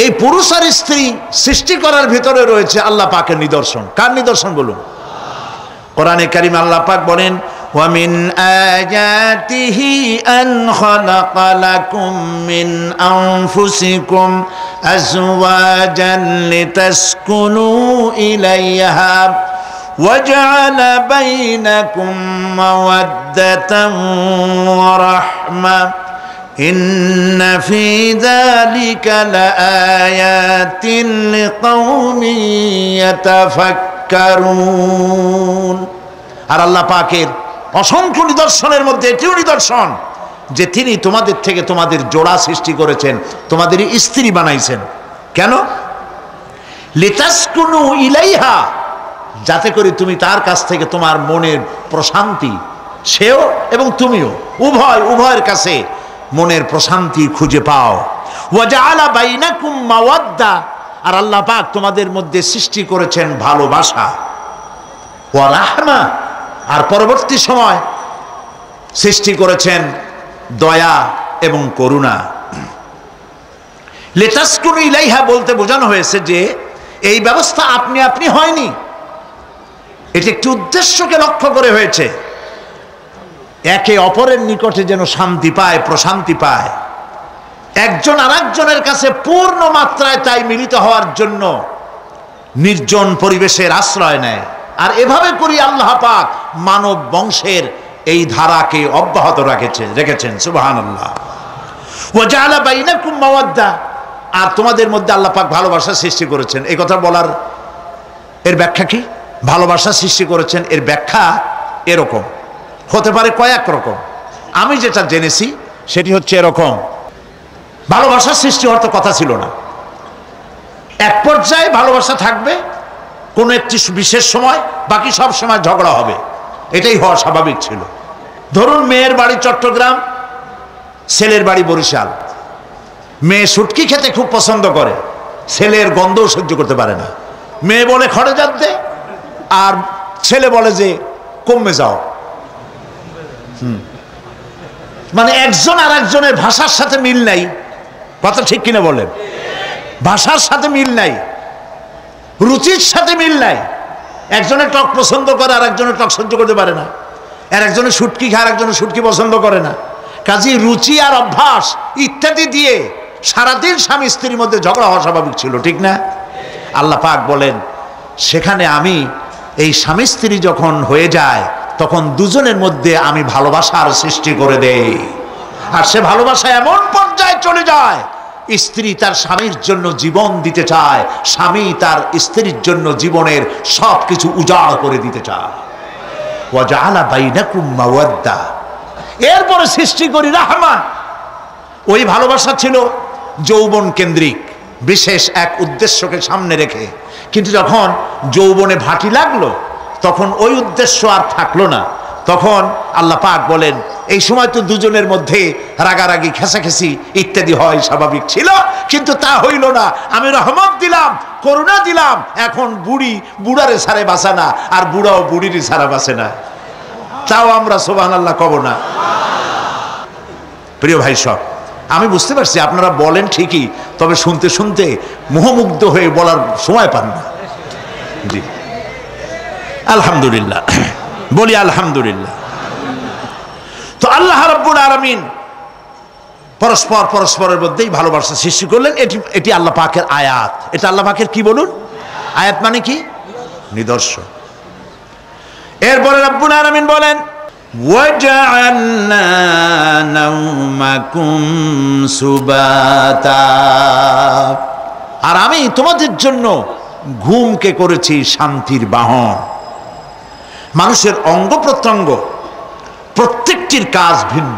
এই পুরুষ আর স্ত্রী সৃষ্টি করার ভিতরে রয়েছে আল্লাহ পাকের নিদর্শন। কার নিদর্শন বলুন? কোরআনে কারীম আল্লাহ পাক বলেন وَمِنْ آيَاتِهِ أَنْ خَلَقَ لَكُم مِّنْ أَنفُسِكُمْ أَزْوَاجًا لِتَسْكُنُوا إِلَيْهَا وَجَعَلَ بَيْنَكُم مَّوَدَّةً وَرَحْمَةً إِنَّ فِي ذَلِكَ لَآيَاتٍ لِقَوْمٍ يَتَفَكَّرُونَ। আর আল্লাহ পাকের অসংখ্য নিদর্শনের মধ্যে এটিও নিদর্শন যে তিনি তোমাদের থেকে তোমাদের জোড়া সৃষ্টি করেছেন, তোমাদের স্ত্রী বানাইছেন। কেন? লিতাসকুনু ইলাইহা, যাতে করে তুমি তার কাছ থেকে তোমার মনের প্রশান্তি, সেও এবং তুমিও উভয়ের কাছে মনের প্রশান্তি খুঁজে পাও। ওয়াজআলা বাইনাকুম মাওয়াদ্দা, আর আল্লাহ পাক তোমাদের মধ্যে সৃষ্টি করেছেন ভালোবাসা। ওয়া রাহমা, আর পরবর্তী সময় সৃষ্টি করেছেন দয়া এবং করুণা। লিতাসকুনু ইলাইহা বলতে বোঝানো হয়েছে যে এই ব্যবস্থা আপনি আপনি হয়নি, এটি একটি উদ্দেশ্যকে লক্ষ্য করে হয়েছে। একে অপরের নিকটে যেন শান্তি পায়, প্রশান্তি পায়, একজন আরেকজনের কাছে পূর্ণ মাত্রায় তাই মিলিত হওয়ার জন্য নির্জন পরিবেশের আশ্রয় নেয়। আর এভাবে করি আল্লাহ পাক মানব বংশের এই ধারাকে অব্যাহত রেখেছেন। সুবহানাল্লাহ। ওয়া জাআলা বাইনাকুম মাওয়াদ্দা, আর তোমাদের মধ্যে আল্লাহ পাক ভালোবাসা সৃষ্টি করেছেন। এই কথা বলার এর ব্যাখ্যা কি? ভালোবাসা সৃষ্টি করেছেন এর ব্যাখ্যা এরকম হতে পারে, কয়েক রকম। আমি যেটা জেনেছি সেটি হচ্ছে এরকম, ভালোবাসা সৃষ্টি হওয়ার তো কথা ছিল না। এক পর্যায়ে ভালোবাসা থাকবে কোনো একটি বিশেষ সময়, বাকি সব সময় ঝগড়া হবে, এটাই হওয়া স্বাভাবিক ছিল। ধরুন মেয়ের বাড়ি চট্টগ্রাম, ছেলের বাড়ি বরিশাল। মেয়ে শুটকি খেতে খুব পছন্দ করে, ছেলের গন্ধও সহ্য করতে পারে না। মেয়ে বলে খড়ে জাত দে, আর ছেলে বলে যে কমে যাও। মানে একজন আর একজনের ভাষার সাথে মিল নাই। কথা ঠিক কিনা বলেন? ভাষার সাথে মিল নাই, রুচির সাথে মিল নাই। একজনের টক পছন্দ করে আর একজনের টক সহ্য করতে পারে না, আর একজনের শুটকি খায় আর একজনের শুটকি পছন্দ করে না। কাজেই রুচি আর অভ্যাস ইত্যাদি দিয়ে সারাদিন স্বামী স্ত্রীর মধ্যে ঝগড়া হওয়া স্বাভাবিক ছিল, ঠিক না? আল্লাহ পাক বলেন সেখানে আমি এই স্বামী স্ত্রী যখন হয়ে যায় তখন দুজনের মধ্যে আমি ভালোবাসার সৃষ্টি করে দেই। আর সে ভালোবাসা এমন পর্যায়ে চলে যায়, স্ত্রী তার স্বামীর জন্য জীবন দিতে চায়, স্বামী তার স্ত্রীর জন্য জীবনের সবকিছু উজাড় করে দিতে চায়। ওয়াজআলা বাইনাকুম মাওয়াদ্দা, এরপরে সৃষ্টি করি রাহমা। ওই ভালোবাসা ছিল যৌবন কেন্দ্রিক, বিশেষ এক উদ্দেশ্যকে সামনে রেখে। কিন্তু যখন যৌবনে ভাটি লাগলো, তখন ওই উদ্দেশ্য আর থাকলো না। তখন আল্লাহ পাক বলেন, এই সময় তো দুজনের মধ্যে রাগারাগি, খেসাখেসি ইত্যাদি হয়, স্বাভাবিক ছিল, কিন্তু তা হইল না। আমি রহমত দিলাম, করুণা দিলাম, এখন বুড়ি বুড়ারে ছাড়ে বাঁচে না, আর বুড়াও বুড়িরই ছাড়া বাঁচে না। তাও আমরা সুবহানাল্লাহ কব না? প্রিয় ভাই সব, আমি বুঝতে পারছি আপনারা বলেন ঠিকই, তবে শুনতে শুনতে মোহমুগ্ধ হয়ে বলার সময় পান না। জি, আলহামদুলিল্লাহ, বলি আলহামদুলিল্লাহ। তো আল্লাহ রাব্বুল আলামিন পরস্পরের মধ্যেই ভালোবাসা সৃষ্টি করলেন। এটি আল্লাহ পাকের আয়াত। এটা আল্লাহ পাকের কি বলুন? আয়াত মানে কি? নিদর্শন। এরপরে রাব্বুল আলামিন বলেন, ওয়াজআলনা নাওমাকুম সুবাতা, আর আমি তোমাদের জন্য ঘুমকে করেছি শান্তির বাহন। মানুষের অঙ্গ প্রত্যঙ্গ প্রত্যেকটির কাজ ভিন্ন,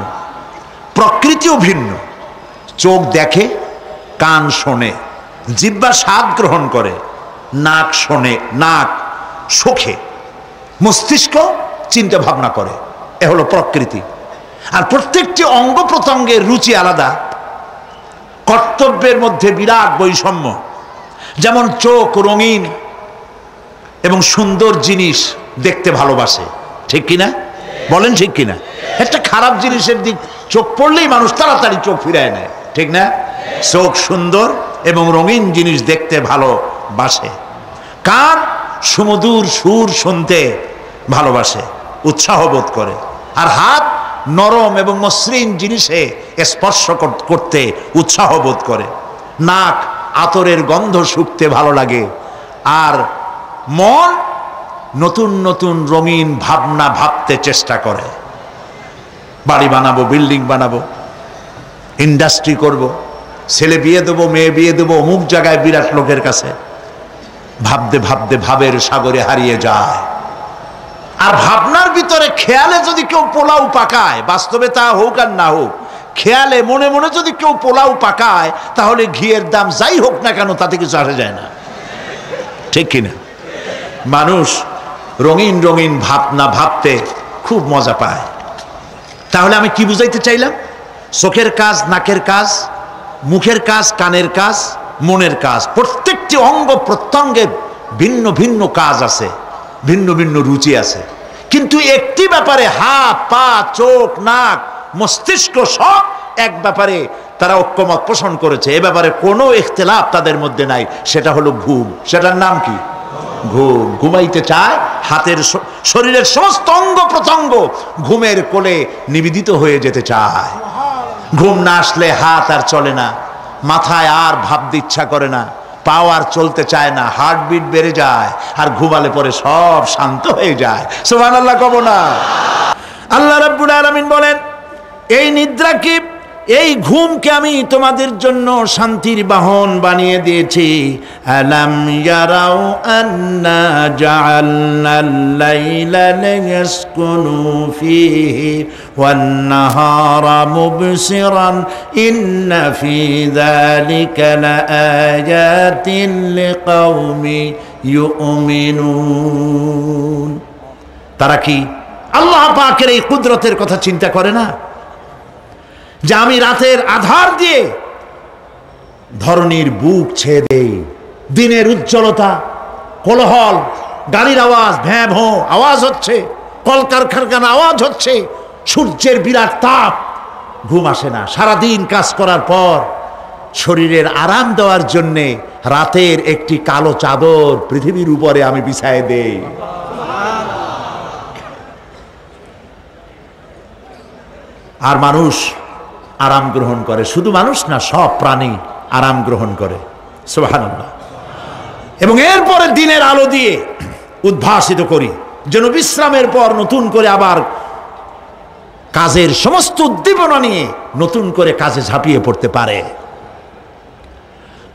প্রকৃতিও ভিন্ন। চোখ দেখে, কান শোনে, জিহ্বা স্বাদ গ্রহণ করে, নাক শোনে, নাক শোখে, মস্তিষ্ক চিন্তা ভাবনা করে। এ হলো প্রকৃতি। আর প্রত্যেকটি অঙ্গ প্রত্যঙ্গের রুচি আলাদা, কর্তব্যের মধ্যে বিরাট বৈষম্য। যেমন চোখ রঙিন এবং সুন্দর জিনিস দেখতে ভালোবাসে, ঠিক কিনা? বলেন ঠিক কিনা? একটা খারাপ জিনিসের দিক চোখ পড়লেই মানুষ তাড়াতাড়ি চোখ ফিরায় নেয়, ঠিক না? চোখ সুন্দর এবং রঙিন জিনিস দেখতে ভালোবাসে। কান সুমধুর সুর শুনতে ভালোবাসে, উৎসাহ বোধ করে। আর হাত নরম এবং মসৃণ জিনিসে স্পর্শ করতে উৎসাহ বোধ করে। নাক আতরের গন্ধ শুঁকতে ভালো লাগে। আর মন নতুন নতুন রঙিন ভাবনা ভাবতে চেষ্টা করে। বাড়ি বানাবো, বিল্ডিং বানাবো, ইন্ডাস্ট্রি করব, ছেলে বিয়ে দেবো, মেয়ে বিয়ে দেবো অমুক জায়গায় বিরাট লোকের কাছে। ভাবতে ভাবতে ভাবের সাগরে হারিয়ে যায়। আর ভাবনার ভিতরে খেয়ালে যদি কেউ পোলাও পাকায়, বাস্তবে তা হোক আর না হোক, খেয়ালে মনে মনে যদি কেউ পোলাও পাকায়, তাহলে ঘিয়ের দাম যাই হোক না কেন তাতে কিছু আসে যায় না, ঠিক কিনা? মানুষ রঙিন রঙিন ভাবনা ভাবতে খুব মজা পায়। তাহলে আমি কি বুঝাইতে চাইলাম? চোখের কাজ, নাকের কাজ, মুখের কাজ, কানের কাজ, মনের কাজ, প্রত্যেকটি অঙ্গ প্রত্যঙ্গের ভিন্ন ভিন্ন কাজ আছে, ভিন্ন ভিন্ন রুচি আছে। কিন্তু একটি ব্যাপারে হাত, পা, চোখ, নাক, মস্তিষ্ক সব এক ব্যাপারে তারা ঐক্যমত পোষণ করেছে। এ ব্যাপারে কোনো ইখতিলাফ তাদের মধ্যে নাই, সেটা হলো ঘুম। সেটার নাম কি? ঘুম। ঘুমাইতে চায়, হাতের শরীরের সমস্ত অঙ্গ প্রত্যঙ্গ ঘুমের কোলে নিবেদিত হয়ে যেতে চায়। ঘুম না আসলে হাত আর চলে না, মাথায় আর ভাবতে ইচ্ছা করে না, পাও আর চলতে চায় না, হার্টবিট বেড়ে যায়। আর ঘুমালে পরে সব শান্ত হয়ে যায়। সুবহানাল্লাহ কব না? আল্লাহ রাব্বুল আলামিন বলেন, এই নিদ্রা কি, এই ঘুমকে আমি তোমাদের জন্য শান্তির বাহন বানিয়ে দিয়েছি। আলাম ইয়ারাউ আন্না জাআলনাল লাইলা লিয়াসকুনু ফীহি ওয়ান নাহারা মুবসিরান ইন্না ফী যালিকা লাআয়াতিন লিকাওমি ইউমিনুন। তারা কি আল্লাহ পাকের এই কুদরতের কথা চিন্তা করে না, যে আমি রাতের আধার দিয়ে ধরনীর বুক ছেয়ে দেই, দিনের উজ্জ্বলতা, কোলাহল, গাড়ির আওয়াজ, ভ্যাঁ ভোঁ আওয়াজ হচ্ছে, কলকারখানার আওয়াজ হচ্ছে, সূর্যের বিরাট তাপ, ঘুম আসে না। সারাদিন কাজ করার পর শরীরের আরাম দেওয়ার জন্যে রাতের একটি কালো চাদর পৃথিবীর উপরে আমি বিছায়ে দেই। আর মানুষ আরাম গ্রহণ করে। শুধু মানুষ না, সব প্রাণী আরাম গ্রহণ করে। সুবহানাল্লাহ। এবং এরপরে দিনের আলো দিয়ে উদ্ভাসিত করি, যেন বিশ্রামের পর নতুন করে আবার কাজের সমস্ত উদ্দীপনা নিয়ে নতুন করে কাজে ঝাঁপিয়ে পড়তে পারে।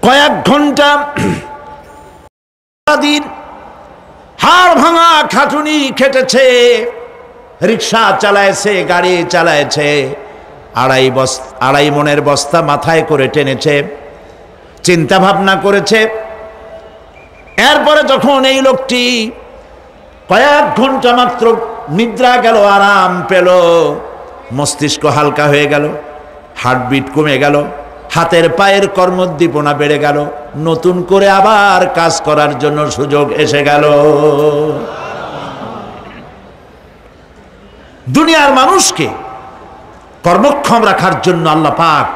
কয়েক ঘন্টা দিন হাড় ভাঙা খাটুনি খেটেছে, রিক্সা চালায়ছে, গাড়ি চালায়ছে, আড়াই মনের বস্তা মাথায় করে টেনেছে, চিন্তা ভাবনা করেছে। এরপরে যখন এই লোকটি কয়েক ঘন্টা মাত্র নিদ্রা গেল, আরাম পেল, মস্তিষ্ক হালকা হয়ে গেল, হার্টবিট কমে গেল, হাতের পায়ের কর্মোদ্দীপনা বেড়ে গেল, নতুন করে আবার কাজ করার জন্য সুযোগ এসে গেল। দুনিয়ার মানুষকে কর্মক্ষম রাখার জন্য আল্লাহ পাক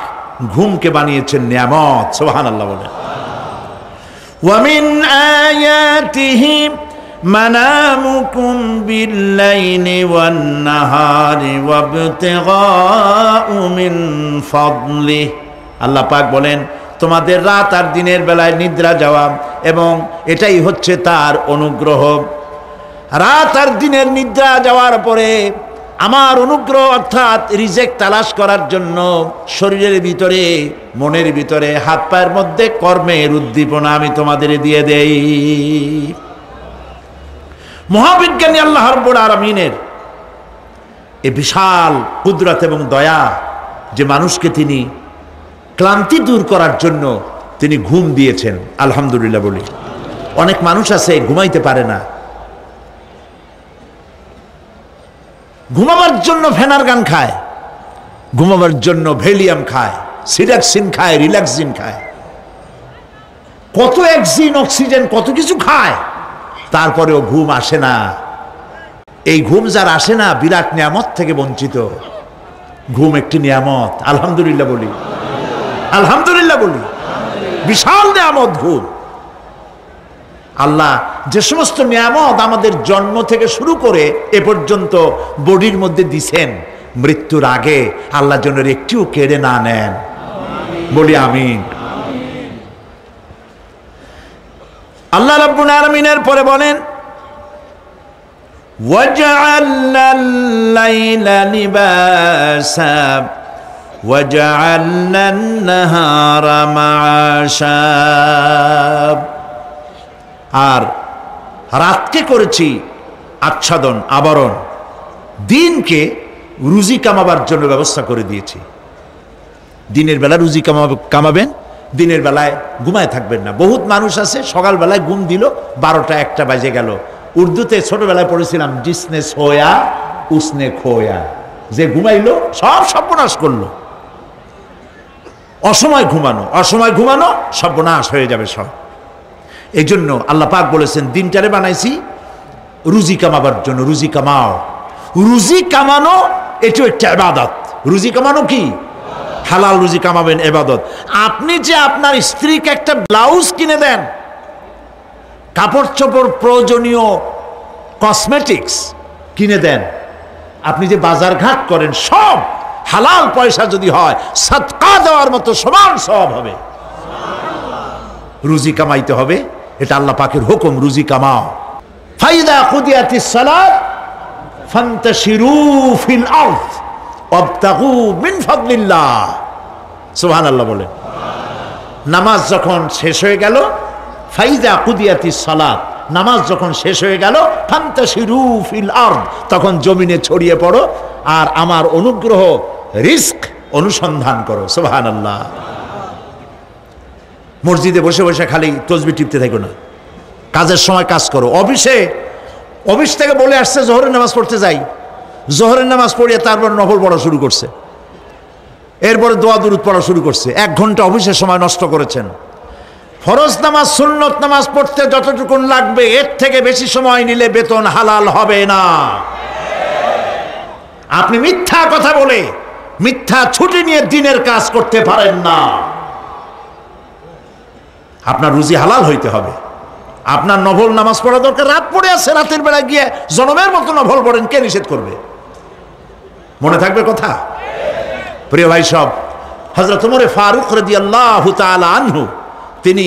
ঘুমকে বানিয়েছেন নিয়ামত। সুবহানাল্লাহ বলেন। ওয়া মিন আয়াতিহি মানামুকুম বিল্লাইলি ওয়ান নাহারি ওয়াবতিগাউ মিন ফাদলিহি। আল্লাহ পাক বলেন, তোমাদের রাত আর দিনের বেলায় নিদ্রা যাওয়া এবং এটাই হচ্ছে তার অনুগ্রহ। রাত আর দিনের নিদ্রা যাওয়ার পরে আমার অনুগ্রহ অর্থাৎ রিজেক তালাশ করার জন্য শরীরের ভিতরে, মনের ভিতরে, হাত পায়ের মধ্যে কর্মের উদ্দীপনা আমি তোমাদের দিয়ে দেই। মহাবিজ্ঞানী আল্লাহ রাব্বুল আলামিনের এই বিশাল কুদরত এবং দয়া যে মানুষকে তিনি ক্লান্তি দূর করার জন্য তিনি ঘুম দিয়েছেন, আলহামদুলিল্লাহ বলি। অনেক মানুষ আছে ঘুমাইতে পারে না, ঘুমাবার জন্য ফেনার গান খায়, ঘুমাবার জন্য ভেলিয়াম খায়, সিডাক্সিন খায়, রিল্যাক্সিন খায়, কত অক্সিজেন, অক্সিজেন, কত কিছু খায়, তারপরেও ঘুম আসে না। এই ঘুম যার আসে না বিরাট নিয়ামত থেকে বঞ্চিত। ঘুম একটি নিয়ামত, আলহামদুলিল্লাহ বলি, আলহামদুলিল্লাহ বলি। বিশাল নিয়ামত ঘুম। আল্লাহ যে সমস্ত নিয়ামত আমাদের জন্ম থেকে শুরু করে এ পর্যন্ত বডির মধ্যে দিছেন, মৃত্যুর আগে আল্লাহ যেন একটিও কেড়ে না নেন, বলি আমিন। আল্লাহ রাব্বুল আলামিনের পরে বলেন, ওয়াজআলনাল লাইলা লিবাসা ওয়াজআলনান নাহারা মাআশা। আর রাতকে করেছি আচ্ছাদন, আবরণ, দিনকে রুজি কামাবার জন্য ব্যবস্থা করে দিয়েছি। দিনের বেলা রুজি কামাবেন, দিনের বেলায় ঘুমায় থাকবেন না। বহুত মানুষ আছে সকালবেলায় ঘুম দিল, 12টা 1টা বাজে গেল। উর্দুতে ছোটবেলায় পড়েছিলাম, জিসনে সোয়া উসনে খোয়া, যে ঘুমাইলো সব সর্বনাশ করলো। অসময় ঘুমানো, অসময় ঘুমানো সর্বনাশ হয়ে যাবে সব। এই জন্য আল্লাহ পাক বলেছেন, দিনটারে বানাইছি রুজি কামাবার জন্য। রুজি কামাও, রুজি কামানো এটাও একটা ইবাদত। রুজি কামানো কি? হালাল রুজি কামাবেন, ইবাদত। আপনি যে আপনার স্ত্রীকে একটা ব্লাউজ কিনে দেন, কাপড় চোপড়, প্রয়োজনীয় কসমেটিক্স কিনে দেন, আপনি যে বাজার ঘাট করেন, সব হালাল পয়সা যদি হয়, সাদকা দেওয়ার মতো সমান সওয়াব হবে। রুজি কামাইতে হবে, এটা আল্লাহ পাকের হুকুম, রুজি কামাও। ফাইদা কুদিয়াতিস সালাত ফান্তাশিরু ফিল আরদ ওয়াবতাগু মিন ফাদলিল্লাহ। সুবহানাল্লাহ বলেন। নামাজ যখন শেষ হয়ে গেল, ফাইদা কুদিয়াতিস সালাত, নামাজ যখন শেষ হয়ে গেল, ফান্তাশিরু ফিল আরদ, তখন জমিনে ছড়িয়ে পড়ো আর আমার অনুগ্রহ, রিস্ক অনুসন্ধান করো। সুবহানাল্লাহ। মসজিদে বসে বসে খালি তসবিহ টিপতে থাকো না, কাজের সময় কাজ করো। অফিস থেকে বলে আসছে জোহরের নামাজ পড়তে যাই, জোহরের নামাজ পড়িয়ে তারপর নফল পড়া শুরু করছে, এরপরে দোয়া দুরুদ পড়া শুরু করছে। 1 ঘন্টা অফিসের সময় নষ্ট করেছেন। ফরজ নামাজ, সুন্নত নামাজ পড়তে যতটুকুন লাগবে এর থেকে বেশি সময় নিলে বেতন হালাল হবে না। আপনি মিথ্যা কথা বলে, মিথ্যা ছুটি নিয়ে দিনের কাজ করতে পারেন না। আপনার রুজি হালাল হইতে হবে। আপনার নফল নামাজ পড়া দরকার, রাত পড়ে আছে, রাতের বেলা গিয়ে জনমের মতো নফল পড়েন, কে নিষেধ করবে? মনে থাকবে কথা? প্রিয় ভাই সব, হযরত ওমর ফারুক রাদিয়াল্লাহু তাআলা আনহু, তিনি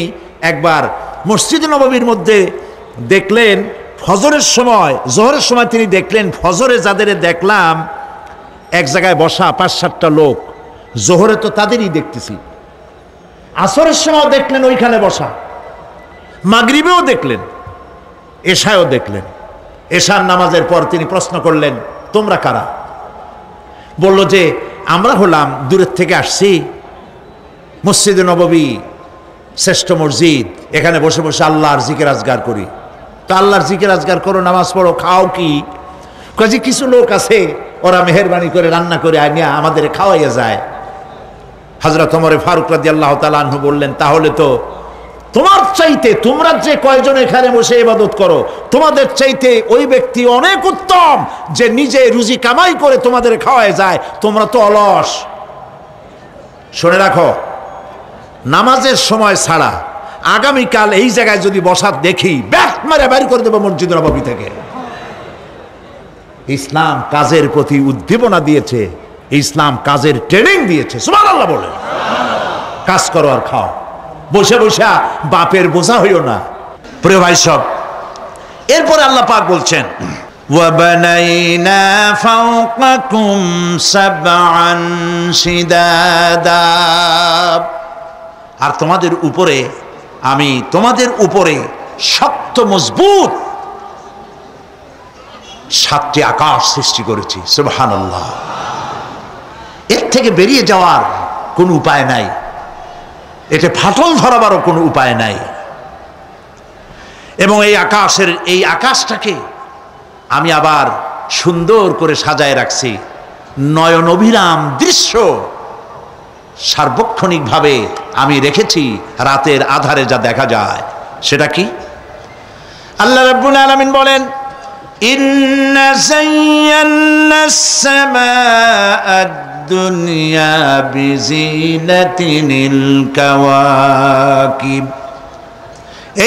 একবার মসজিদে নববীর মধ্যে দেখলেন ফজরের সময়, জোহরের সময় তিনি দেখলেন, ফজরে যাদের দেখলাম এক জায়গায় বসা 5-7টা লোক, জোহরে তো তাদেরই দেখতেছি, আসরের সময় দেখলেন ওইখানে বসা, মাগরিবেও দেখলেন, এশায়ও দেখলেন। এশার নামাজের পর তিনি প্রশ্ন করলেন, তোমরা কারা? বলল যে আমরা হলাম দূরের থেকে আসছি, মসজিদে নববী শ্রেষ্ঠ মসজিদ, এখানে বসে বসে আল্লাহর জিকির আজগার করি। তো আল্লাহর জিকির আজগার করো, নামাজ পড়ো, খাও কি? কাজে কিছু লোক আছে ওরা মেহেরবানি করে রান্না করে আনিয়া আমাদের খাওয়াইয়া যায়। হযরত ওমর ফারুক রাদিয়াল্লাহু তাআলা আনহু বললেন, তাহলে তো তোমার চাইতে, তোমরা যে কয়জন এখানে বসে ইবাদত করো, তোমাদের চাইতে ওই ব্যক্তি অনেক উত্তম যে নিজে রুজি কামাই করে তোমাদের খাওয়ায় যায়, তোমরা তো অলস। শুনে রাখো, নামাজের সময় ছাড়া আগামীকাল এই জায়গায় যদি বসা দেখি, ব্যাট মারে বাইর করে দেবো মসজিদ নববী থেকে। ইসলাম কাজের প্রতি উদ্দীপনা দিয়েছে, ইসলাম কাজের ট্রেনিং দিয়েছে। সুবহানাল্লাহ বলে কাজ করো আর খাও, বসে বসে বাপের বোঝা হইও না। প্রিয় ভাই সব, এরপরে আল্লাহ পাক বলছেন, ওয়াবানাইনা ফাওকাকুম সাবআন শিদাদা, আর তোমাদের উপরে আমি তোমাদের উপরে শক্ত মজবুত 7টি আকাশ সৃষ্টি করেছি। সুবহানাল্লাহ। এর থেকে বেরিয়ে যাওয়ার কোনো উপায় নাই, এটা ফাটল ধরাবারও কোনো উপায় নাই। এবং এই আকাশটাকে আমি আবার সুন্দর করে সাজায় রাখছি, নয়ন অভিরাম দৃশ্য সার্বক্ষণিকভাবে আমি রেখেছি, রাতের আধারে যা দেখা যায়। সেটা কি? আল্লাহ রাব্বুল আলামিন বলেন, ইন্না যায়্যানাস সামাআদ দুনিয়া বিজিনাতিনিল কাওয়াকিব,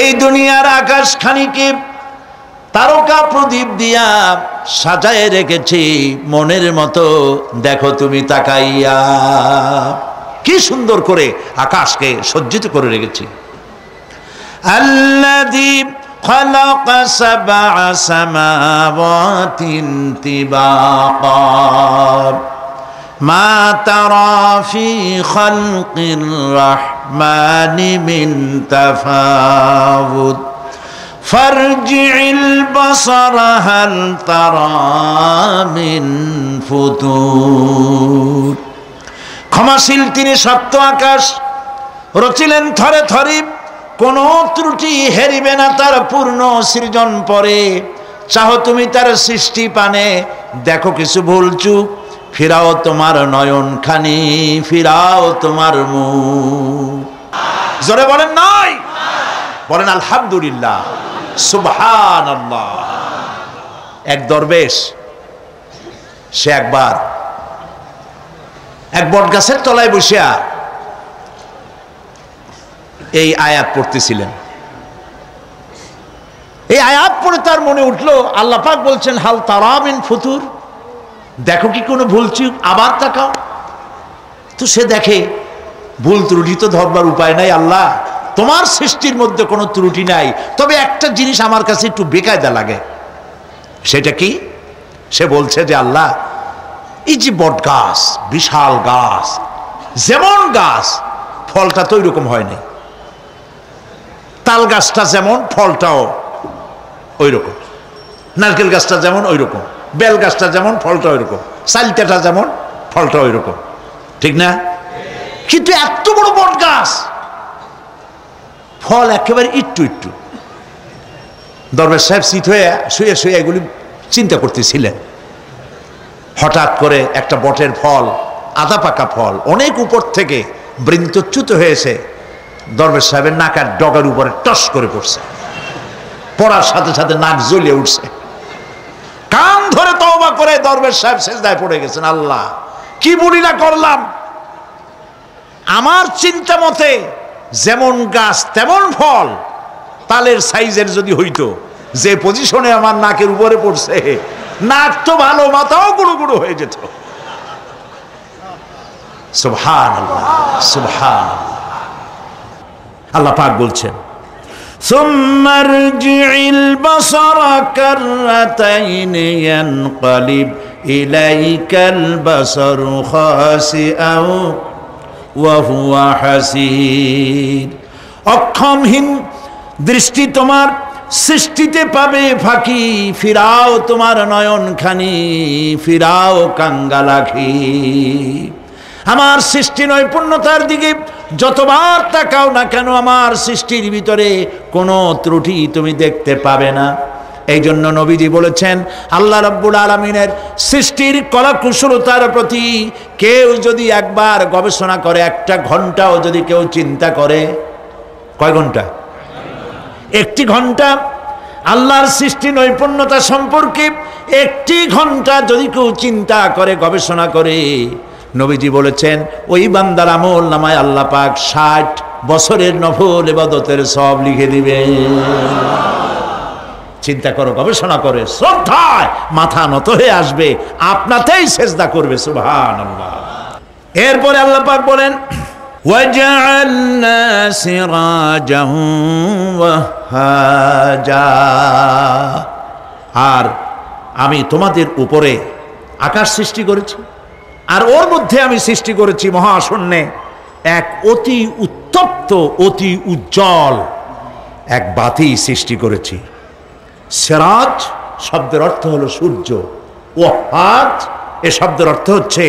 এই দুনিয়ার আকাশখানিকে তারকা প্রদীপ দিয়া সাজায় রেখেছি মনের মতো। দেখো তুমি তাকাইয়া, কি সুন্দর করে আকাশকে সজ্জিত করে রেখেছি। আল্লাযী খালাকা সাবআ সামাওয়াতিন তিবাকা মা তারা ফি খালকির রাহমানি মিন তাফাউত ফারজি'ল বাসারা হাল তারা মিন ফুতুর। ক্ষমাশীল তিনি, সপ্ত আকাশ রচিলেন থরে থরে, কোন ত্রুটি হেরিবে না তার পূর্ণ সৃজন পরে। চাহো তুমি তার সৃষ্টি পানে, দেখো কিছু ভুল চুক, ফিরাও তোমার নয়ন খানি, ফিরাও তোমার মুখ। জোরে বলেন নাই, বলেন আলহামদুলিল্লাহ, সুবহানাল্লাহ। এক দরবেশ, সে একবার এক বট গাছের তলায় বসিয়া এই আয়াত পড়তেছিলেন। এই আয়াত পড়ে তার মনে উঠলো, আল্লাহ পাক বলছেন হাল তারা মিন ফুতুর, দেখো কি কোনো ভুল চুক, আবার তাকাও। তো সে দেখে ভুল ত্রুটি তো ধরবার উপায় নাই, আল্লাহ তোমার সৃষ্টির মধ্যে কোনো ত্রুটি নাই, তবে একটা জিনিস আমার কাছে একটু বেকায়দা লাগে। সেটা কি? সে বলছে যে আল্লাহ, এই যে বট গাছ, বিশাল গাছ, যেমন গাছ ফলটা তো ওই রকম হয়নি, তাল গাছটা যেমন ফলটাও ওই রকম, নারকেল গাছটা যেমন ওই রকম, বেল গাছটা যেমন ফলটা ওই রকম, চালতাটা যেমন ফলটা ওই রকম, ঠিক না? কিন্তু এত বড় বট গাছ, ফল একেবারে একটু একটু। দরবেশ সাহেব চিত হয়ে শুয়ে শুয়ে এগুলি চিন্তা করতেছিলেন। হঠাৎ করে একটা বটের ফল, আধা পাকা ফল, অনেক উপর থেকে বৃন্তচ্যুত হয়েছে, দরবেশ সাহেবের নাকের ডগার উপরে টস করে পড়ছে। পড়ার সাথে সাথে নাক জ্বলিয়ে উঠছে। কান ধরে তওবা করে দরবেশ সাহেব সেজদায় পড়ে গেছেন, আল্লাহ কি বলিলা করলাম, আমার চিন্তা মতে যেমন গাছ তেমন ফল, তালের সাইজের যদি হইতো, যে পজিশনে আমার নাকের উপরে পড়ছে, নাক তো ভালো, মাথাও গুঁড়ো গুঁড়ো হয়ে যেত। সুবহানাল্লাহ, সুবহানাল্লাহ। আল্লাহ পাক বলছেন, সুম্মা রজি'ল বাসারা কাররাতাইন ইয়ানকালিব ইলাইকাল বাসারু খাসিআউ ওয়া হুয়া হাসির। অক্ষমহীন দৃষ্টি তোমার সৃষ্টিতে পাবে ফাঁকি, ফিরাও তোমার নয়নখানি, ফিরাও কাঙ্গালাখি। আমার সৃষ্টি নৈপুণ্যতার দিকে যতবার তাকাও না কেন আমার সৃষ্টির ভিতরে কোনো ত্রুটি তুমি দেখতে পাবে না। এই জন্য নবীজি বলেছেন আল্লাহ রাব্বুল আলামিনের সৃষ্টির কলা কুশলতার প্রতি কেউ যদি একবার গবেষণা করে, একটা ঘন্টাও যদি কেউ চিন্তা করে, কয় ঘন্টা? একটি ঘন্টা আল্লাহর সৃষ্টি নৈপুণ্যতা সম্পর্কে একটি ঘন্টা যদি কেউ চিন্তা করে, গবেষণা করে, নবীজি বলেছেন ওই বান্দার আমল নামায় আল্লাহ পাক 60 বছরের নফল ইবাদতের সওয়াব লিখে দিবে। চিন্তা করো, গবেষণা করে, শ্রদ্ধায় মাথা নত হয়ে আসবে, আপনাতেই সেজদা করবে। সুবহানাল্লাহ। এরপরে আল্লাহ পাক বলেন ওয়াজআলনা সিরাজান ওয়াহাজা, আর আমি তোমাদের উপরে আকাশ সৃষ্টি করেছি, আর ওর মধ্যে আমি সৃষ্টি করেছি মহাশূন্যে এক অতি উত্তপ্ত, অতি উজ্জ্বল এক বাতি সৃষ্টি করেছি। সিরাজ শব্দের অর্থ হলো সূর্য, ওয়াহাজ এ শব্দের অর্থ হচ্ছে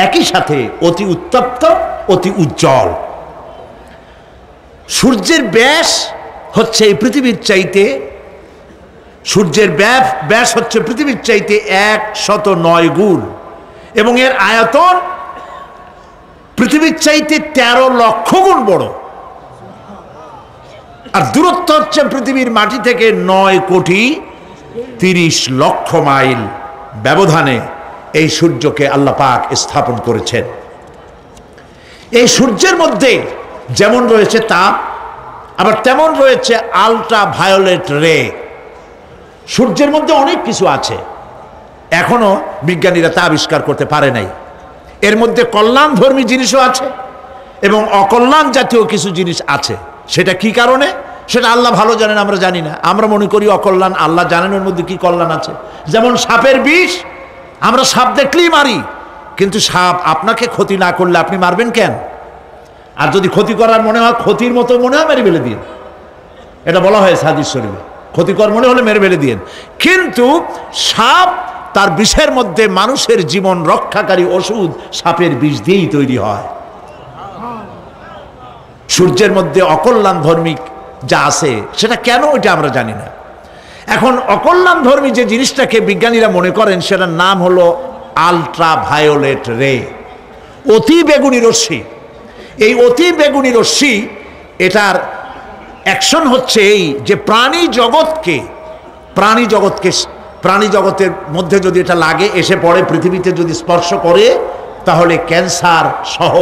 একই সাথে অতি উত্তপ্ত, অতি উজ্জ্বল। সূর্যের ব্যাস হচ্ছে এই পৃথিবীর চাইতে, সূর্যের ব্যাস হচ্ছে পৃথিবীর চাইতে 109 গুণ, এবং এর আয়তন পৃথিবীর চাইতে 13 লক্ষ গুণ বড়। আর দূরত্ব হচ্ছে পৃথিবীর মাটি থেকে 9,30,00,000 মাইল ব্যবধানে এই সূর্যকে আল্লাহ পাক স্থাপন করেছেন। এই সূর্যের মধ্যে যেমন রয়েছে তাপ, আবার তেমন রয়েছে আলট্রা ভায়োলেট রে। সূর্যের মধ্যে অনেক কিছু আছে, এখনো বিজ্ঞানীরা তা আবিষ্কার করতে পারে নাই। এর মধ্যে কল্যাণধর্মী জিনিসও আছে এবং অকল্যাণ জাতীয় কিছু জিনিস আছে। সেটা কি কারণে, সেটা আল্লাহ ভালো জানেন, আমরা জানি না। আমরা মনে করি অকল্যাণ, আল্লাহ জানেন ওর মধ্যে কি কল্যাণ আছে। যেমন সাপের বিষ, আমরা সাপ দেখলেই মারি, কিন্তু সাপ আপনাকে ক্ষতি না করলে আপনি মারবেন কেন? আর যদি ক্ষতি করার মনে হয়, ক্ষতির মতো মনে হয়, মেরে ফেলে দিন। এটা বলা হয় হাদিস শরীফে, ক্ষতিকর মনে হলে মেরে ফেলে দিন। কিন্তু সাপ তার বিষের মধ্যে মানুষের জীবন রক্ষাকারী ওষুধ সাপের বিষ দিয়েই তৈরি হয়। সূর্যের মধ্যে অকল্যাণ ধর্মিক যা আছে সেটা কেন, ওইটা আমরা জানি না। এখন অকল্যাণ ধর্মী যে জিনিসটাকে বিজ্ঞানীরা মনে করেন সেটার নাম হলো আলট্রা ভায়োলেট রে, অতি বেগুনি রশ্মি। এই অতি বেগুনি রশ্মি, এটার অ্যাকশন হচ্ছে এই যে প্রাণী জগতের মধ্যে যদি এটা লাগে, এসে পড়ে পৃথিবীতে যদি স্পর্শ করে, তাহলে ক্যান্সার সহ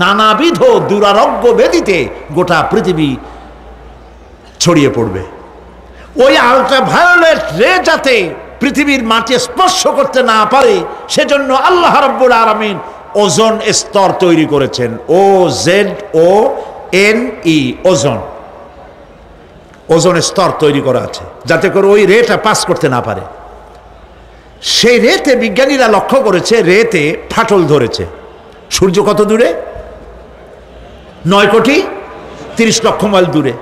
নানাবিধ দুরারোগ্য ব্যাধিতে গোটা পৃথিবী ছড়িয়ে পড়বে। ওই আলট্রা ভায়োলেট রে যাতে পৃথিবীর মাটি স্পর্শ করতে না পারে, সেজন্য আল্লাহ রাব্বুল আলামিন ওজোন স্তর তৈরি করেছেন। OZONE, ওজোন স্তর তৈরি করা আছে যাতে করে ওই রেটা পাস করতে না পারে। সেই রেতে বিজ্ঞানীরা লক্ষ্য করেছে, রেতে ফাটল ধরেছে। সূর্য কত দূরে? 9,30,00,000 মাইল দূরে।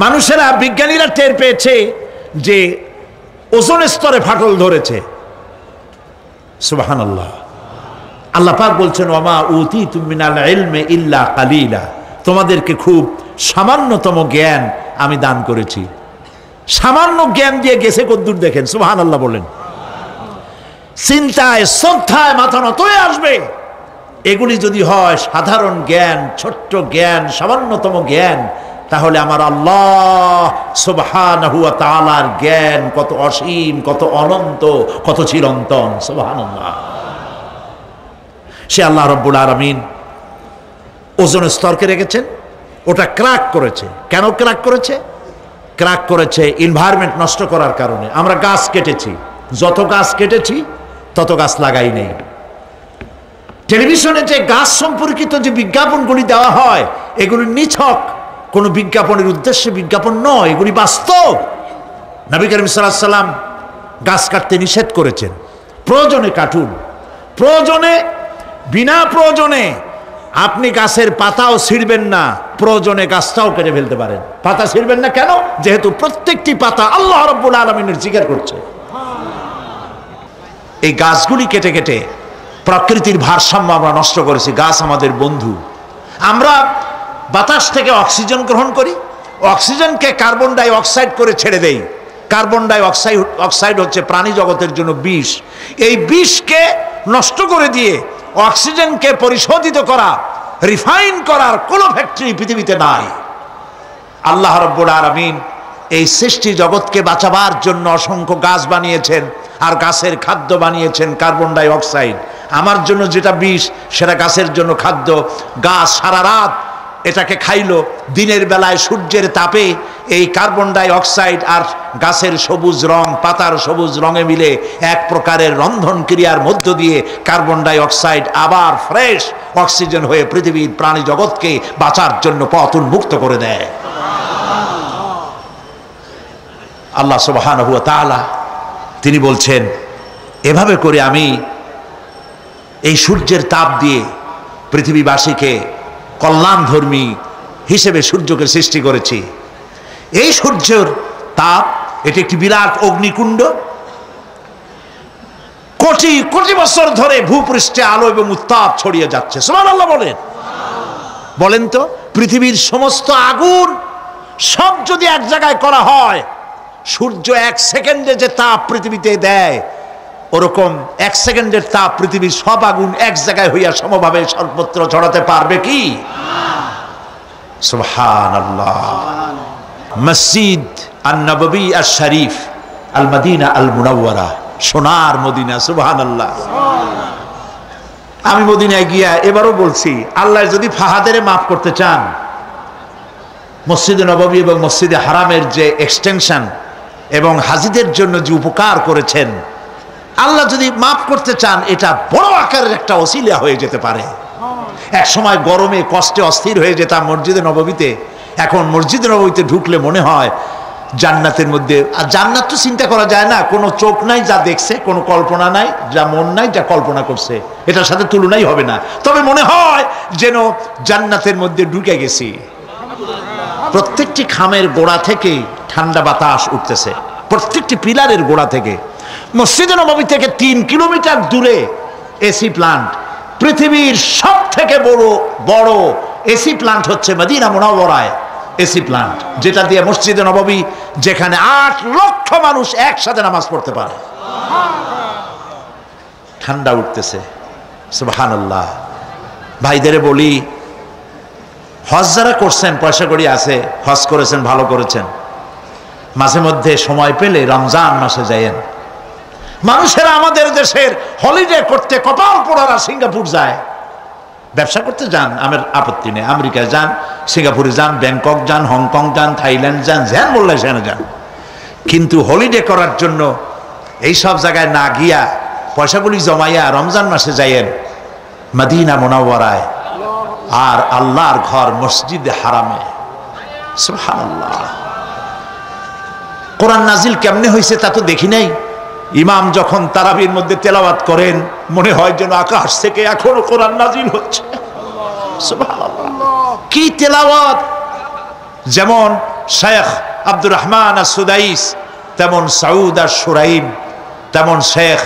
মানুষেরা, বিজ্ঞানীরা টের পেয়েছে যে ওজোন স্তরে ফাটল ধরেছে। সুবহানাল্লাহ। আল্লাহ পাক বলছেন ওয়ামা উতীতুম মিনাল ইলমি ইল্লা কালিলা, তোমাদেরকে খুব সামান্যতম জ্ঞান আমি দান করেছি। সামান্য জ্ঞান দিয়ে গেছে কদ্দূর দেখেন। সুবহানাল্লাহ বলেন। চিন্তায়, শ্রদ্ধায় মাথা নত হয়ে আসবে। এগুলি যদি হয় সাধারণ জ্ঞান, ছোট্ট জ্ঞান, সামান্যতম জ্ঞান, তাহলে আমার আল্লাহ সুবহানাহু ওয়া তাআলার জ্ঞান কত অসীম, কত অনন্ত, কত চিরন্তন। সুবহানাল্লাহ। সে আল্লাহ রাব্বুল আলামিন ওজোন স্তরকে রেখেছেন, ওটা ক্র্যাক করেছে। কেন ক্র্যাক করেছে? ক্র্যাক করেছে এনভায়রনমেন্ট নষ্ট করার কারণে। আমরা গাছ কেটেছি, যত গাছ কেটেছি তত গাছ লাগাই নেই। টেলিভিশনে যে গাছ সম্পর্কিত যে বিজ্ঞাপনগুলি দেওয়া হয়, এগুলি নিছক কোনো বিজ্ঞাপনের উদ্দেশ্যে বিজ্ঞাপন নয়, এগুলি বাস্তব। নবী করিম সাল্লাল্লাহু আলাইহি ওয়াসাল্লাম গাছ কাটতে নিষেধ করেছেন। প্রয়োজনে কাটুন, প্রয়োজনে, বিনা প্রয়োজনে আপনি গাছের পাতাও ছিঁড়বেন না, প্রয়োজনে গাছটাও কেটে ফেলতে পারেন। পাতা ছিঁড়বেন না কেন? যেহেতু প্রত্যেকটি পাতা আল্লাহ রাব্বুল আলামিনের জিকির করছে। এই গাছগুলি কেটে কেটে প্রকৃতির ভারসাম্য আমরা নষ্ট করেছি। গাছ আমাদের বন্ধু। আমরা বাতাস থেকে অক্সিজেন গ্রহণ করি, অক্সিজেনকে কার্বন ডাই অক্সাইড করে ছেড়ে দেই। কার্বন ডাই অক্সাইড হচ্ছে প্রাণী জগতের জন্য বিষ। এই বিষকে নষ্ট করে দিয়ে অক্সিজেনকে পরিশোধিত করা, রিফাইন করার কোনো ফ্যাক্টরি পৃথিবীতে নাই। আল্লাহ রাব্বুল আলামিন এই সৃষ্টি জগৎকে বাঁচাবার জন্য অসংখ্য গাছ বানিয়েছেন, আর গাছের খাদ্য বানিয়েছেন কার্বন ডাই অক্সাইড। আমার জন্য যেটা বিষ সেটা গাছের জন্য খাদ্য। গাছ সারা রাত এটাকে খাইলো, দিনের বেলায় সূর্যের তাপে এই কার্বন ডাই অক্সাইড আর গাছের সবুজ রং, পাতার সবুজ রঙে মিলে এক প্রকারের রন্ধন ক্রিয়ার মধ্য দিয়ে কার্বন ডাই অক্সাইড আবার ফ্রেশ অক্সিজেন হয়ে পৃথিবীর প্রাণী জগৎকে বাঁচার জন্য পথ উন্মুক্ত করে দেয়। আল্লাহ সুবহানাহু ওয়া তাআলা তিনি বলছেন, এভাবে করে আমি এই সূর্যের তাপ দিয়ে পৃথিবীবাসীকে কল্যাণধর্মী হিসেবে সূর্যকে সৃষ্টি করেছি। এই সূর্যের তাপ এটি একটি বিরাট অগ্নিকুণ্ড। কোটি কোটি বছর ধরে ভূপৃষ্ঠে আলো এবং উত্তাপ ছড়িয়ে যাচ্ছে। সুবহানাল্লাহ বলেন। বলেন তো, পৃথিবীর সমস্ত আগুন সব যদি এক জায়গায় করা হয়, সূর্য এক সেকেন্ডে যে তাপ পৃথিবীতে দেয়, ওরকম এক সেকেন্ডের তাপ পৃথিবীর সব আগুন এক জায়গায় হইয়া সমভাবে সর্বত্র ছড়াতে পারবে কি? সুবহানাল্লাহ। মসজিদ আন-নববী আশ-শরীফ আল মদিনা আল মুনাওয়ারা, সোনার মদিনা। সুবহানাল্লাহ। আমি মদিনায় গিয়া এবারও বলছি, আল্লাহ যদি ফাহাদের মাফ করতে চান, মসজিদে নববী এবং মসজিদে হারামের যে এক্সটেনশন এবং হাজিদের জন্য যে উপকার করেছেন, আল্লাহ যদি মাফ করতে চান, এটা বড় আকারের একটা ওসিলা হয়ে যেতে পারে। এক সময় গরমে কষ্টে অস্থির হয়ে যেতাম মসজিদে নববীতে, এখন মসজিদে নববীতে ঢুকলে মনে হয় জান্নাতের মধ্যে। আর জান্নাত তো চিন্তা করা যায় না, কোনো চোখ নাই যা দেখছে, কোনো কল্পনা নাই যা মন নাই যা কল্পনা করছে, এটার সাথে তুলনাই হবে না। তবে মনে হয় যেন জান্নাতের মধ্যে ঢুকে গেছি। প্রত্যেকটি খামের গোড়া থেকে ঠান্ডা বাতাস উঠতেছে, প্রত্যেকটি পিলারের গোড়া থেকে। মসজিদে নববী থেকে 3 কিলোমিটার দূরে এসি প্লান্ট। পৃথিবীর সব থেকে বড় এসি প্লান্ট হচ্ছে মদিনা মুনাওয়ারায় এসি প্লান্ট, যেটা দিয়ে মসজিদে নববী, যেখানে 8 লক্ষ মানুষ একসাথে নামাজ পড়তে পারে। ঠান্ডা উঠতেছে। সুবহানাল্লাহ। ভাইদের বলি, হজ যারা করছেন, পয়সা কড়ি আছে, হজ করেছেন, ভালো করেছেন, মাঝে মধ্যে সময় পেলে রমজান মাসে যায়েন। মানুষেরা আমাদের দেশের হলিডে করতে কপাল পোড়ারা সিঙ্গাপুর যায়, ব্যবসা করতে যান, আমার আপত্তি নেই। আমেরিকা যান, সিঙ্গাপুরে যান, ব্যাংকক যান, হংকং যান, থাইল্যান্ড যান, যেন বললে সেখানে যান। কিন্তু হলিডে করার জন্য এই সব জায়গায় না গিয়া পয়সাগুলি জমাইয়া রমজান মাসে যাইয়েন মদিনা মুনাওয়ারায়, আর আল্লাহর ঘর মসজিদে হারামে। সুবহানাল্লাহ। কোরআন নাজিল কেমনে হয়েছে তা তো দেখি নাই। ইমাম যখন তারাবির মধ্যে তেলাওয়াত করেন, মনে হয় যেন আকাশ থেকে এখনো কোরআন নাজিল হচ্ছে। সুবহানাল্লাহ। কি তেলাওয়াত! যেমন শেখ আব্দুর রহমান আস-সুদাইস, তেমন সাউদ আশ-শুরাইম, তেমন শেখ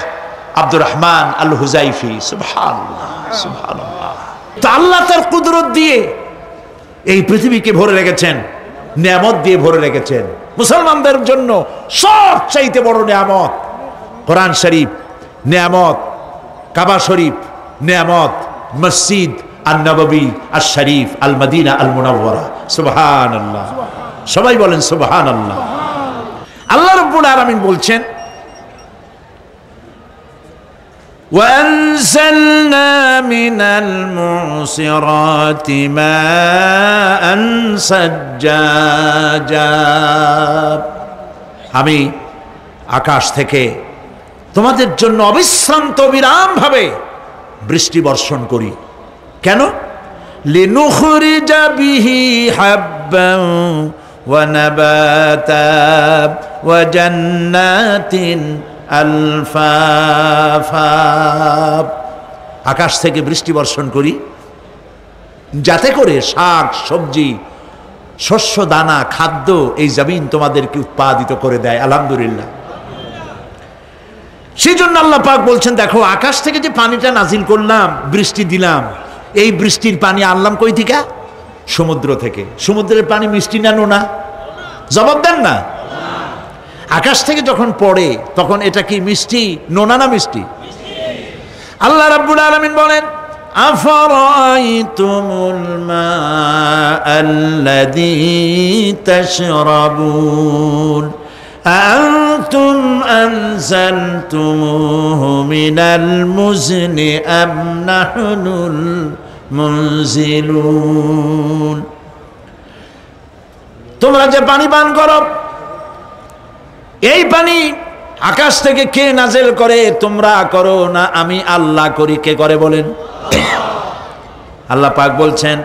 আব্দুর রহমান আল হুজাইফি। সুবহানাল্লাহ, সুবহানাল্লাহ। তো আল্লাহ তার কুদরত দিয়ে এই পৃথিবীকে ভরে রেখেছেন, নিয়ামত দিয়ে ভরে রেখেছেন। মুসলমানদের জন্য সবচাইতে বড় নিয়ামত কোরআন শরীফ নিয়ামত, কাবা শরীফ নিয়ামত, মসজিদ আন-নববী আশ-শরীফ আল মদিনা আল মুনাওয়ারা। সুবহানাল্লাহ। সবাই বলেন সুবহানাল্লাহ। আল্লাহ রাব্বুল আলামিন বলছেন, وأنزلنا من المعصرات ماء ثجاجا। আমি আকাশ থেকে তোমাদের জন্য অবিশ্রান্ত বিরাম ভাবে বৃষ্টি বর্ষণ করি। কেন? লিনুখরিজা বিহি হাব্বান ওয়া নাবাতা ওয়া জান্নাতিন আলফাফা। আকাশ থেকে বৃষ্টি বর্ষণ করি যাতে করে শাক সবজি শস্য দানা খাদ্য এই জমিন তোমাদেরকে উৎপাদিত করে দেয়। আলহামদুলিল্লাহ। সেই জন্য আল্লাহ পাক বলছেন, দেখো আকাশ থেকে যে পানিটা নাজিল করলাম, বৃষ্টি দিলাম, এই বৃষ্টির পানি আনলাম কই থেকে? সমুদ্র থেকে। সমুদ্রের পানি মিষ্টি না নোনা? জবাব দেন না। আকাশ থেকে যখন পড়ে তখন এটা কি মিষ্টি, নোনা না মিষ্টি? আল্লাহ রাব্বুল আলামিন বলেন, আফরাআইতুমুল মাআল্লাযী তাশরাবুন আনতুম আনজালতুমুহু মিনাল মুজনি আম নাহনুল মুনজিলুন। তোমরা যে পানি পান করো, এই পানি আকাশ থেকে কে নাজেল করে? তোমরা করো না আমি আল্লাহ করি? কে করে বলেন? আল্লাহ পাক বলছেন,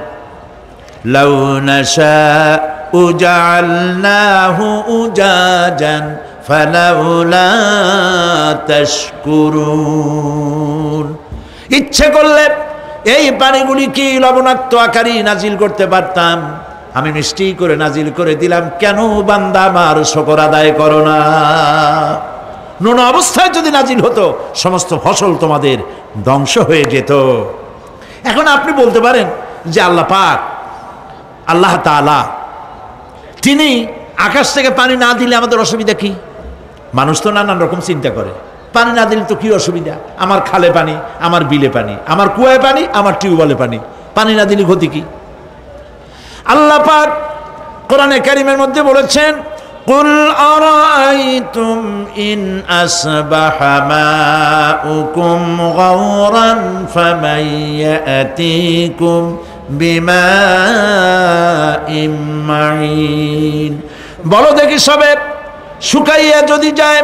লাউ নাশাউ জাআলনাহু উজাজান ফালাউলা তাশকুরুন। ইচ্ছে করলে এই পানিগুলি কি লবণাক্ত আকারে নাজিল করতে পারতাম, আমি মিষ্টি করে নাজিল করে দিলাম, কেন বান্দা আমার শুকর আদায় করো না? নোনা অবস্থায় যদি নাজিল হতো সমস্ত ফসল তোমাদের ধ্বংস হয়ে যেত। এখন আপনি বলতে পারেন যে আল্লাহ পাক, আল্লাহ তাআলা তিনি আকাশ থেকে পানি না দিলে আমাদের অসুবিধা কি? মানুষ তো নানান রকম চিন্তা করে, পানি না দিলে তো কি অসুবিধা? আমার খালে পানি, আমার বিলে পানি, আমার কুয়ায় পানি, আমার টিউবওয়েলে পানি, পানি না দিলে ক্ষতি কি? আল্লাহ পাক কোরআনে কারীমের মধ্যে বলেছেন, কুল আরাআইতুম ইন আসবাহা মাউকুম গাওরান ফামান ইয়াতিকুম বিমাইম মাইন। বলো দেখি সবে শুকাইয়া যদি যায়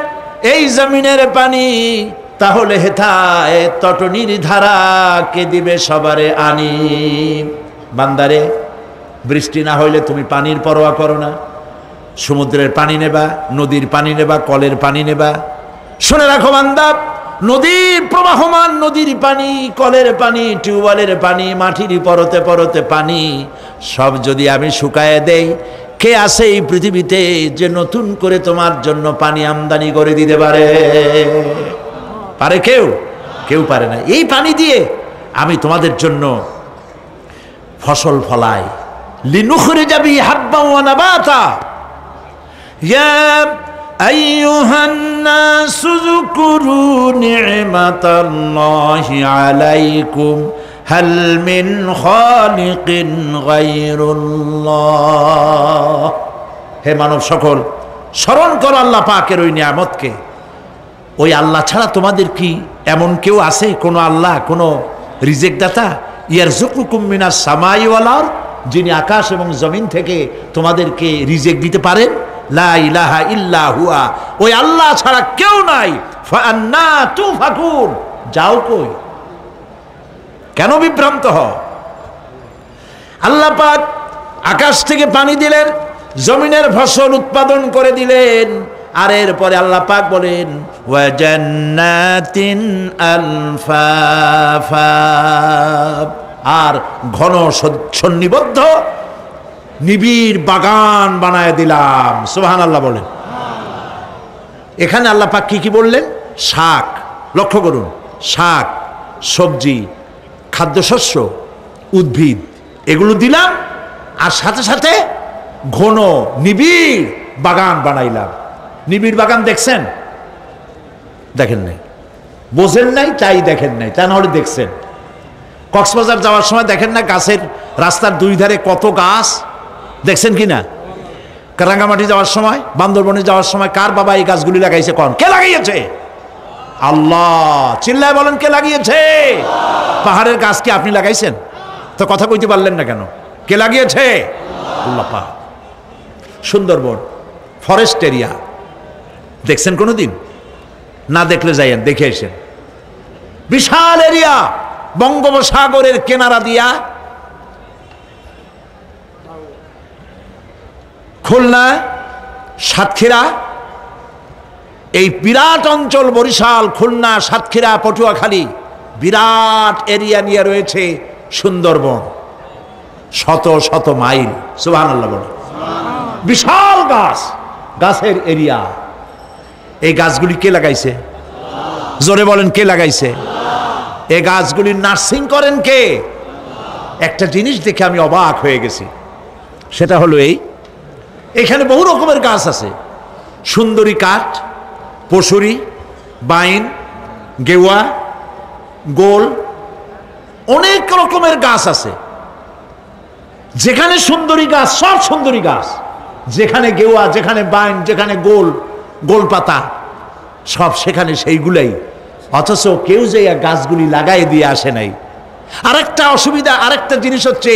এই জমিনের পানি, তাহলে হেথায় তটনির ধারা কে দিবে সবারে আনি। বান্দারে, বৃষ্টি না হইলে তুমি পানির পরোয়া করো না। সমুদ্রের পানি নেবা, নদীর পানি নেবা, কলের পানি নেবা। শুনে রাখো বান্দা, নদীর প্রবাহমান নদীর পানি, কলের পানি, টিউবওয়েলের পানি, মাটির পরতে পরতে পানি সব যদি আমি শুকায় দেই, কে আছে এই পৃথিবীতে যে নতুন করে তোমার জন্য পানি আমদানি করে দিতে পারে? পারে কেউ? কেউ পারে না। এই পানি দিয়ে আমি তোমাদের জন্য ফসল ফলাই। লিনুখরিজা বিহি হাব্বান ওয়া নাবাতা। ইয়া আইয়ুহান নাসু যকুরু নি'মাতাল্লাহি আলাইকুম হাল মিন খালিকিন গায়রুল্লাহ। হে মানব সকল, স্মরণ করো আল্লাহ পাকের ওই নিয়ামতকে। ওই আল্লাহ ছাড়া তোমাদের কি এমন কেউ আছে? কোন আল্লাহ, কোন রিজিক দাতা? ইয়ারযুকুকুম মিনাস সামাই ওয়াল আরদ, যিনি আকাশ এবং জমিন থেকে তোমাদেরকে রিজিক দিতে পারেন। লা ইলাহা ইল্লা হুয়া, ওই আল্লাহ ছাড়া কেউ নাই। ফাআন্না তুফাকুন, যাও কই? কেন বিভ্রান্ত হও? আল্লাহ পাক আকাশ থেকে পানি দিলেন, জমিনের ফসল উৎপাদন করে দিলেন, আর এরপরে আল্লাহ পাক বলেন, ওয়া জান্নাতিন আলফাফা, আর ঘন সন্নিবদ্ধ নিবিড় বাগান বানায় দিলাম। সুবহানাল্লাহ বলেন। এখানে আল্লাহ পাক কি কি বললেন? শাক, লক্ষ্য করুন, শাক সবজি খাদ্যশস্য উদ্ভিদ এগুলো দিলাম, আর সাথে সাথে ঘন নিবিড় বাগান বানাইলাম। নিবিড় বাগান দেখছেন? দেখেন নাই, বোঝেন নাই, তাই দেখেন নাই, তা নাহলে দেখছেন। কক্সবাজার যাওয়ার সময় দেখেন না গাছের রাস্তার দুই ধারে কত গাছ, দেখছেন কি না? রাঙ্গামাটি যাওয়ার সময়, বান্দরবনে যাওয়ার সময় কার বাবা এই গাছগুলি লাগাইছে? কোন? কে লাগিয়েছে? আল্লাহ। চিল্লায় বলেন, কে লাগিয়েছে? পাহাড়ের গাছ কি আপনি লাগাইছেন? তো কথা কইতে পারলেন না কেন? কে লাগিয়েছে? আল্লাহ পাক। সুন্দরবন ফরেস্ট এরিয়া দেখছেন কোনোদিন? না দেখলে যাইয়েন, দেখে এসেন। বিশাল এরিয়া, বঙ্গোপসাগরের কিনারা দিয়া খুলনা, সাতক্ষীরা, এই বিরাট অঞ্চল বরিশাল, খুলনা, সাতক্ষীরা, পটুয়াখালী, বিরাট এরিয়া নিয়ে রয়েছে সুন্দরবন, শত শত মাইল। সুবহানাল্লাহ বলে। বিশাল গাছ, গাছের এরিয়া। এই গাছগুলি কে লাগাইছে? জোরে বলেন, কে লাগাইছে? এই গাছগুলির নার্সিং করেন কে? একটা জিনিস দেখে আমি অবাক হয়ে গেছি, সেটা হলো এখানে বহু রকমের গাছ আছে। সুন্দরী কাঠ, পশুরি, বাইন, গেওয়া, গোল, অনেক রকমের গাছ আছে। যেখানে সুন্দরী গাছ, সব সুন্দরী গাছ। যেখানে গেওয়া, যেখানে বাইন, যেখানে গোল, গোল পাতা, সব সেখানে সেইগুলাই। অথচ কেউ যে গাছগুলি লাগাই দিয়ে আসে নাই। আরেকটা অসুবিধা, আরেকটা জিনিস হচ্ছে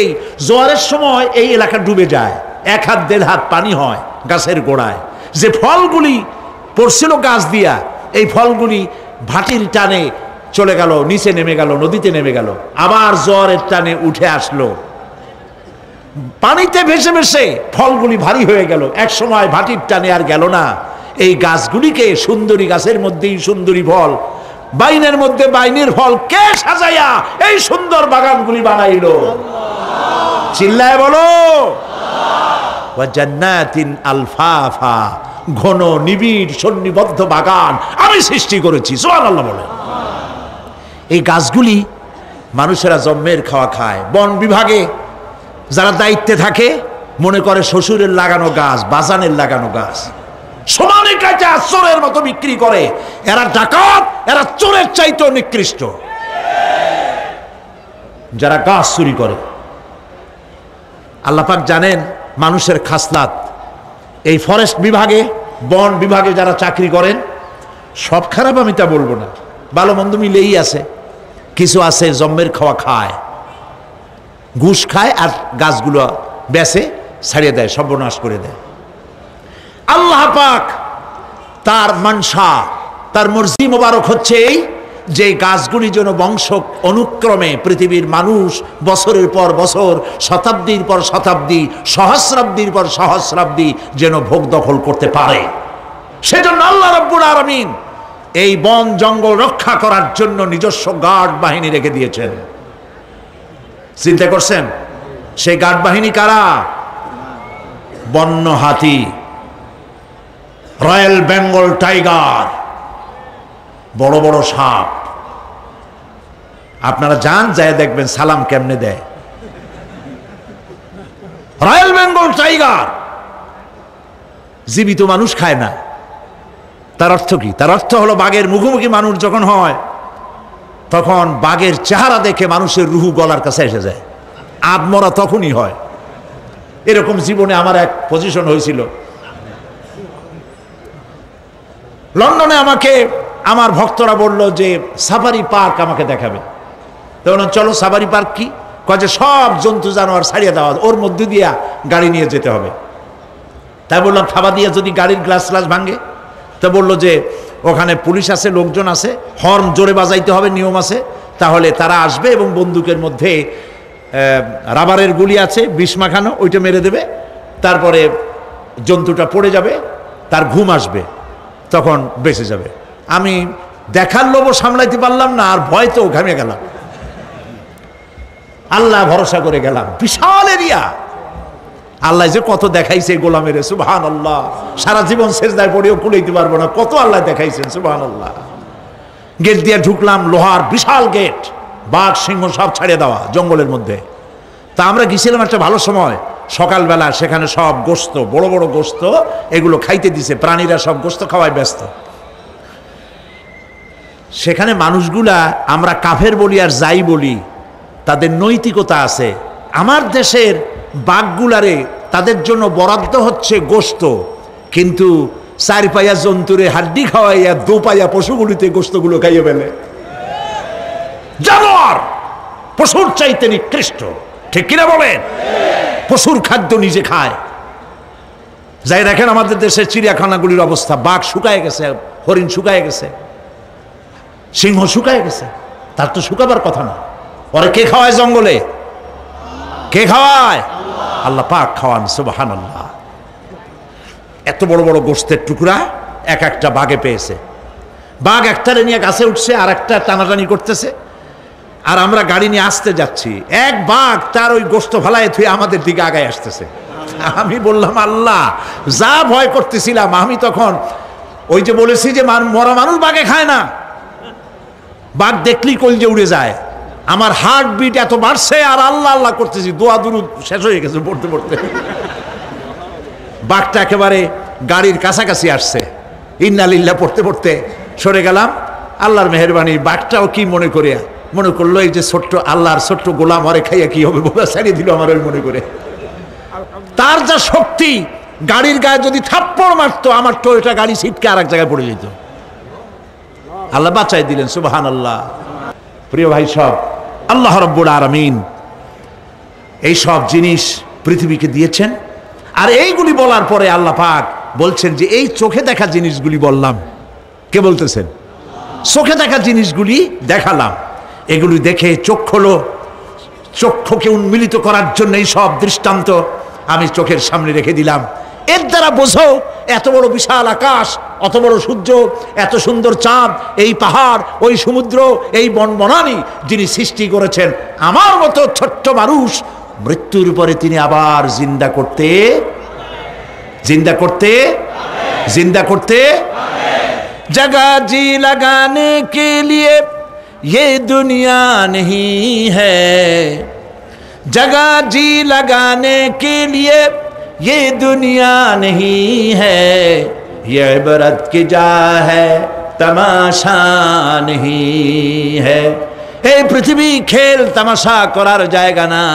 জোয়ারের সময় এই এলাকা ডুবে যায়, 1 হাত 1.5 হাত পানি হয় গাছের গোড়ায়। যে ফলগুলি পড়ছিল গাছ দিয়া, এই ফলগুলি ভাটির টানে চলে গেল, নিচে নেমে গেল, নদীতে নেমে গেল, আবার জোয়ারের টানে উঠে আসলো, পানিতে ভেসে ভেসে ফলগুলি ভারী হয়ে গেল। এক সময় ভাটির টানে আর গেল না। এই গাছগুলিকে, সুন্দরী গাছের মধ্যেই সুন্দরী ফল, বাইনের মধ্যে বাইনের ফল, কে সাজাইয়া এই সুন্দর বাগানগুলি বানাইলো? চিল্লায় বলো। ওয়া জান্নাতিন আলফাফা, ঘন নিবিড় সন্নিবদ্ধ বাগান আমি সৃষ্টি করেছি। সুবহানাল্লাহ বলে। এই গাছগুলি মানুষেরা জন্মের খাওয়া খায়। বন বিভাগে যারা দায়িত্বে থাকে মনে করে শ্বশুরের লাগানো গাছ, বাজানের লাগানো গাছ, সমানে কাছে চোরের মতো বিক্রি করে। এরা ডাকাত, এরা চোরের চাইতেও নিকৃষ্ট যারা গাছ চুরি করে। আল্লাহ পাক জানেন মানুষের খাসলাত। এই ফরেস্ট বিভাগে, বন বিভাগে যারা চাকরি করেন, সব খারাপ আমি তা বলবো না, ভালো মন্দ মিলেই আছে। কিছু আছে জন্মের খাওয়া খায়, ঘুষ খায়, আর গাছগুলো বেচে ছাড়িয়ে দেয়, সর্বনাশ করে দেয়। আল্লাহ পাক তার মানসা, তার মর্জি মোবারক হচ্ছে এই যে গাছগুলি যেন বংশ অনুক্রমে পৃথিবীর মানুষ বছরের পর বছর, শতাব্দীর পর শতাব্দী, সহস্রাব্দীর পর সহস্রাব্দী যেন ভোগ দখল করতে পারে। সেজন্য আল্লাহ রাব্বুল আলামিন এই বন জঙ্গল রক্ষা করার জন্য নিজস্ব গার্ড বাহিনী রেখে দিয়েছেন। চিন্তা করছেন সেই গার্ড বাহিনী কারা? বন্য হাতি, রয়্যাল বেঙ্গল টাইগার, বড় বড় সাপ। আপনারা যান, যায় দেখবেন সালাম কেমনে দেয়। রয়্যাল বেঙ্গল টাইগার জীবিত মানুষ খায় না। তার অর্থ কি? তার অর্থ হলো বাঘের মুখোমুখি মানুষ যখন হয়, তখন বাঘের চেহারা দেখে মানুষের রুহু গলার কাছে এসে যায়। আধমরা তখনই হয়। এরকম জীবনে আমার এক পজিশন হয়েছিল। লন্ডনে আমাকে আমার ভক্তরা বলল যে সাফারি পার্ক আমাকে দেখাবে। তখন চলো সাফারি পার্ক কি? কয় যে সব জন্তু জানোয়ার ছাড়িয়ে দেওয়া, ওর মধ্যে দিয়া গাড়ি নিয়ে যেতে হবে। তাই বললাম থাবা দিয়ে যদি গাড়ির গ্লাস গ্লাস ভাঙে? তা বললো যে ওখানে পুলিশ আছে, লোকজন আছে, হর্ন জোরে বাজাইতে হবে, নিয়ম আছে, তাহলে তারা আসবে এবং বন্দুকের মধ্যে রাবারের গুলি আছে, বিষ মাখানো, ওইটা মেরে দেবে। তারপরে জন্তুটা পড়ে যাবে, তার ঘুম আসবে, তখন বেঁচে যাবে। আমি দেখার লোভও সামলাইতে পারলাম না, আর ভয় তো ঘামে গেলাম। আল্লাহ ভরসা করে গেলাম। বিশাল এরিয়া, আল্লাহ যে কত দেখাইছে গোলামের, সুবহানাল্লাহ। সারা জীবন সেজদায় পড়েও কুলাইতে পারবো না, কত আল্লাহ দেখাইছেন, সুবহানাল্লাহ। গেট দিয়ে ঢুকলাম, লোহার বিশাল গেট, বাঘ সিংহ সব ছাড়িয়ে দেওয়া জঙ্গলের মধ্যে। তা আমরা গেছিলাম একটা ভালো সময়, সকালবেলা। সেখানে সব গোস্ত, বড় বড় গোস্ত, এগুলো খাইতে দিছে। প্রাণীরা সব গোস্ত খাওয়ায় ব্যস্ত। সেখানে মানুষগুলা, আমরা কাফের বলি আর যাই বলি, তাদের নৈতিকতা আছে। আমার দেশের বাঘগুলারে তাদের জন্য বরাদ্দ হচ্ছে গোস্ত, কিন্তু 4 পায়া জন্তুরে হাড্ডি খাওয়াইয়া 2 পায়া পশুগুলিতে গোস্তগুলো খাইয়ে ফেলে। জানোয়ার পশুর চাইতে নিকৃষ্ট, ঠিক কিনা বলেন? পশুর খাদ্য নিজে খায়। যাই দেখেন আমাদের দেশের চিড়িয়াখানাগুলির অবস্থা, বাঘ শুকায় গেছে, হরিণ শুকায় গেছে, সিংহ শুকায় গেছে। তার তো শুকাবার কথা না। পরে কে খাওয়ায় জঙ্গলে? কে খাওয়ায়? আল্লাহ পাক খাওয়ান, সুবহানাল্লাহ। এত বড় বড় গোস্তের টুকরা এক একটা বাঘে পেয়েছে। বাঘ একটারে নিয়ে গাছে উঠছে, আর একটা টানাটানি করতেছে, আর আমরা গাড়ি নিয়ে আসতে যাচ্ছি। এক বাঘ তার ওই গোস্ত ফালায় থুয়ে আমাদের দিকে আগায় আসতেছে। আমি বললাম, আল্লাহ, যা ভয় করতেছিলাম আমি তখন, ওই যে বলেছি যে মরা মানুষ বাঘে খায় না, বাঘ দেখলেই কলজে উড়ে যায়। আমার হার্ট বিট এত বাড়ছে, আর আল্লাহ আল্লাহ করতেছি, দোয়া দুরুদ শেষ হয়ে গেছে পড়তে পড়তে। বাঘটা একেবারে গাড়ির কাছাকাছি আসছে, ইন্না লিল্লাহ পড়তে পড়তে সরে গেলাম। আল্লাহর মেহেরবানি, বাঘটাও কি মনে করলো এই যে ছোট্ট আল্লাহর ছোট্ট গোলাম, আরে খাইয়া কি হবে, বোঝা ছাড়িয়ে দিল আমার ওই মনে করে। তার যা শক্তি, গাড়ির গায়ে যদি থাপ্পড় মারতো আমার টয়োটা গাড়ি ছিটকে আর এক জায়গায় পড়ে যেত। আল্লাহ বাঁচাই দিলেন, সুবহানাল্লাহ। প্রিয় ভাই, সব আল্লাহ রাব্বুল আলামিন এই সব জিনিস পৃথিবীকে দিয়েছেন। আর এইগুলি বলার পরে আল্লাহ পাক বলছেন যে এই চোখে দেখা জিনিসগুলি বললাম। কে বলতেছেন? চোখে দেখা জিনিসগুলি দেখালাম। এগুলি দেখে চক্ষুকে উন্মিলিত করার জন্য এই সব দৃষ্টান্ত আমি চোখের সামনে রেখে দিলাম। এর দ্বারা বোঝো এত বড় বিশাল আকাশ, অত বড় সূর্য, এত সুন্দর চাঁদ, এই পাহাড়, ওই সমুদ্র, এই বনবনানী যিনি সৃষ্টি করেছেন, আমার মতো ছোট্ট মানুষ মৃত্যুর পরে তিনি আবার জিন্দা করতে जगह जी लगाने के लिए ये दुनिया नहीं है, जगह जी लगाने के लिए ये दुनिया नहीं है, ये इबरत की जा है तमाशा नहीं है। এই পৃথিবী খেল তামাশা করার জায়গা না,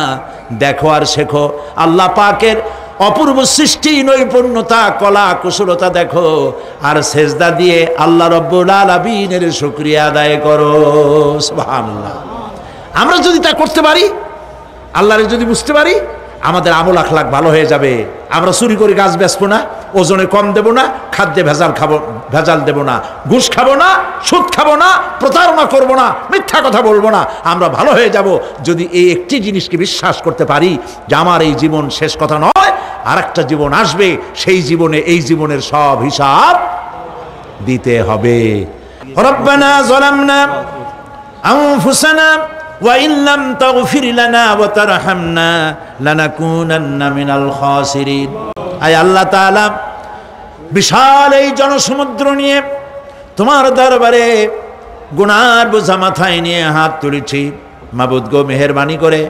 দেখো আর শেখো আল্লাহ পাকের অপূর্ব সৃষ্টি, নৈপুণ্যতা, কলা কুশলতা দেখো, আর সেজদা দিয়ে আল্লাহ রব্বুল আলামিনের শুকরিয়া আদায় করো। সুবহানাল্লাহ। আমরা যদি তা করতে পারি, আল্লাহরে যদি বুঝতে পারি, আমাদের আমল আখলাক ভালো হয়ে যাবে। আমরা চুরি করে গাছ বেচবো না, ওজনে কম দেব না, খাদ্যে ভেজাল দেব না, ঘুষ খাবো না, সুদ খাবো না, প্রতারণা করব না, মিথ্যা কথা বলবো না। আমরা ভালো হয়ে যাব যদি এই একটি জিনিসকে বিশ্বাস করতে পারি যে আমার এই জীবন শেষ কথা নয়, আর একটা জীবন আসবে, সেই জীবনে এই জীবনের সব হিসাব দিতে হবে। রব্বানা যালামনা আনফুসানা ওয়া ইন লাম তাগফির লানা ওয়া তারহামনা লানাকুনান্না মিনাল খাসিরিন। আয় আল্লাহ তাআলা, বিশাল এই জনসমুদ্র নিয়ে তোমার দরবারে গুনার বোঝা মাথায় নিয়ে হাত তুলেছি। মাবুদ গো, মেহেরবানি করে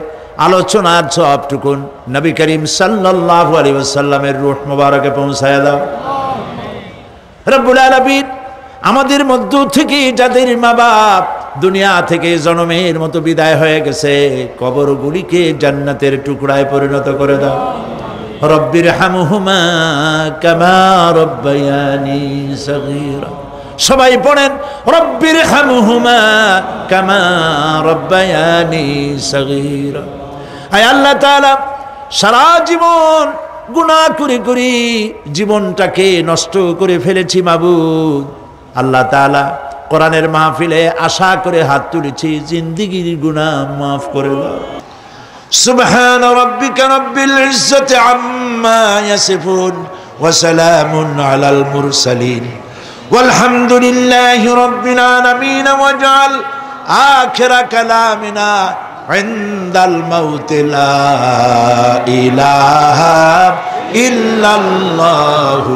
আলোচনার সবটুকুন নবী করিম সাল্লাল্লাহু আলাইহি ওয়াসাল্লামের রূহ মুবারকে পৌঁছায়া দাও। রব্বুল আলামিন, আমাদের মধ্য থেকে যাদের মা বাপ দুনিয়া থেকে জনমের মতো বিদায় হয়ে গেছে, কবরগুলিকে জান্নাতের টুকরায় পরিণত করে দাও। রব্বির হামহুমা কামা রব্বায়ানি সগীরা। সবাই পড়েন, রব্বির হামহুমা কামা রব্বায়ানি সগীরা। আয় আল্লাহ তাআলা, সারা জীবন গুনাহ করে করে জীবনটাকে নষ্ট করে ফেলেছি মাবুদ। আল্লাহ তাআলা, কোরআনের মাহফিলে আশা করে হাত তুলেছি, জিন্দেগীর গুনাহ মাফ করে দাও। সুবহান রাব্বিকা রাব্বিল ইজ্জাতি আম্মা ইয়াসিফুন ওয়া সালামুন আলাল মুরসালিন ওয়ালহামদুলিল্লাহি রাব্বিল আলামিন। ওয়াজআল আখিরা কালামিনা ইনদাল মাউত লা ইলাহা ইল্লাল্লাহু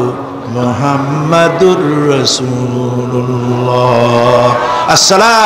মুহাম্মাদুর রাসূলুল্লাহ। আসসালাম।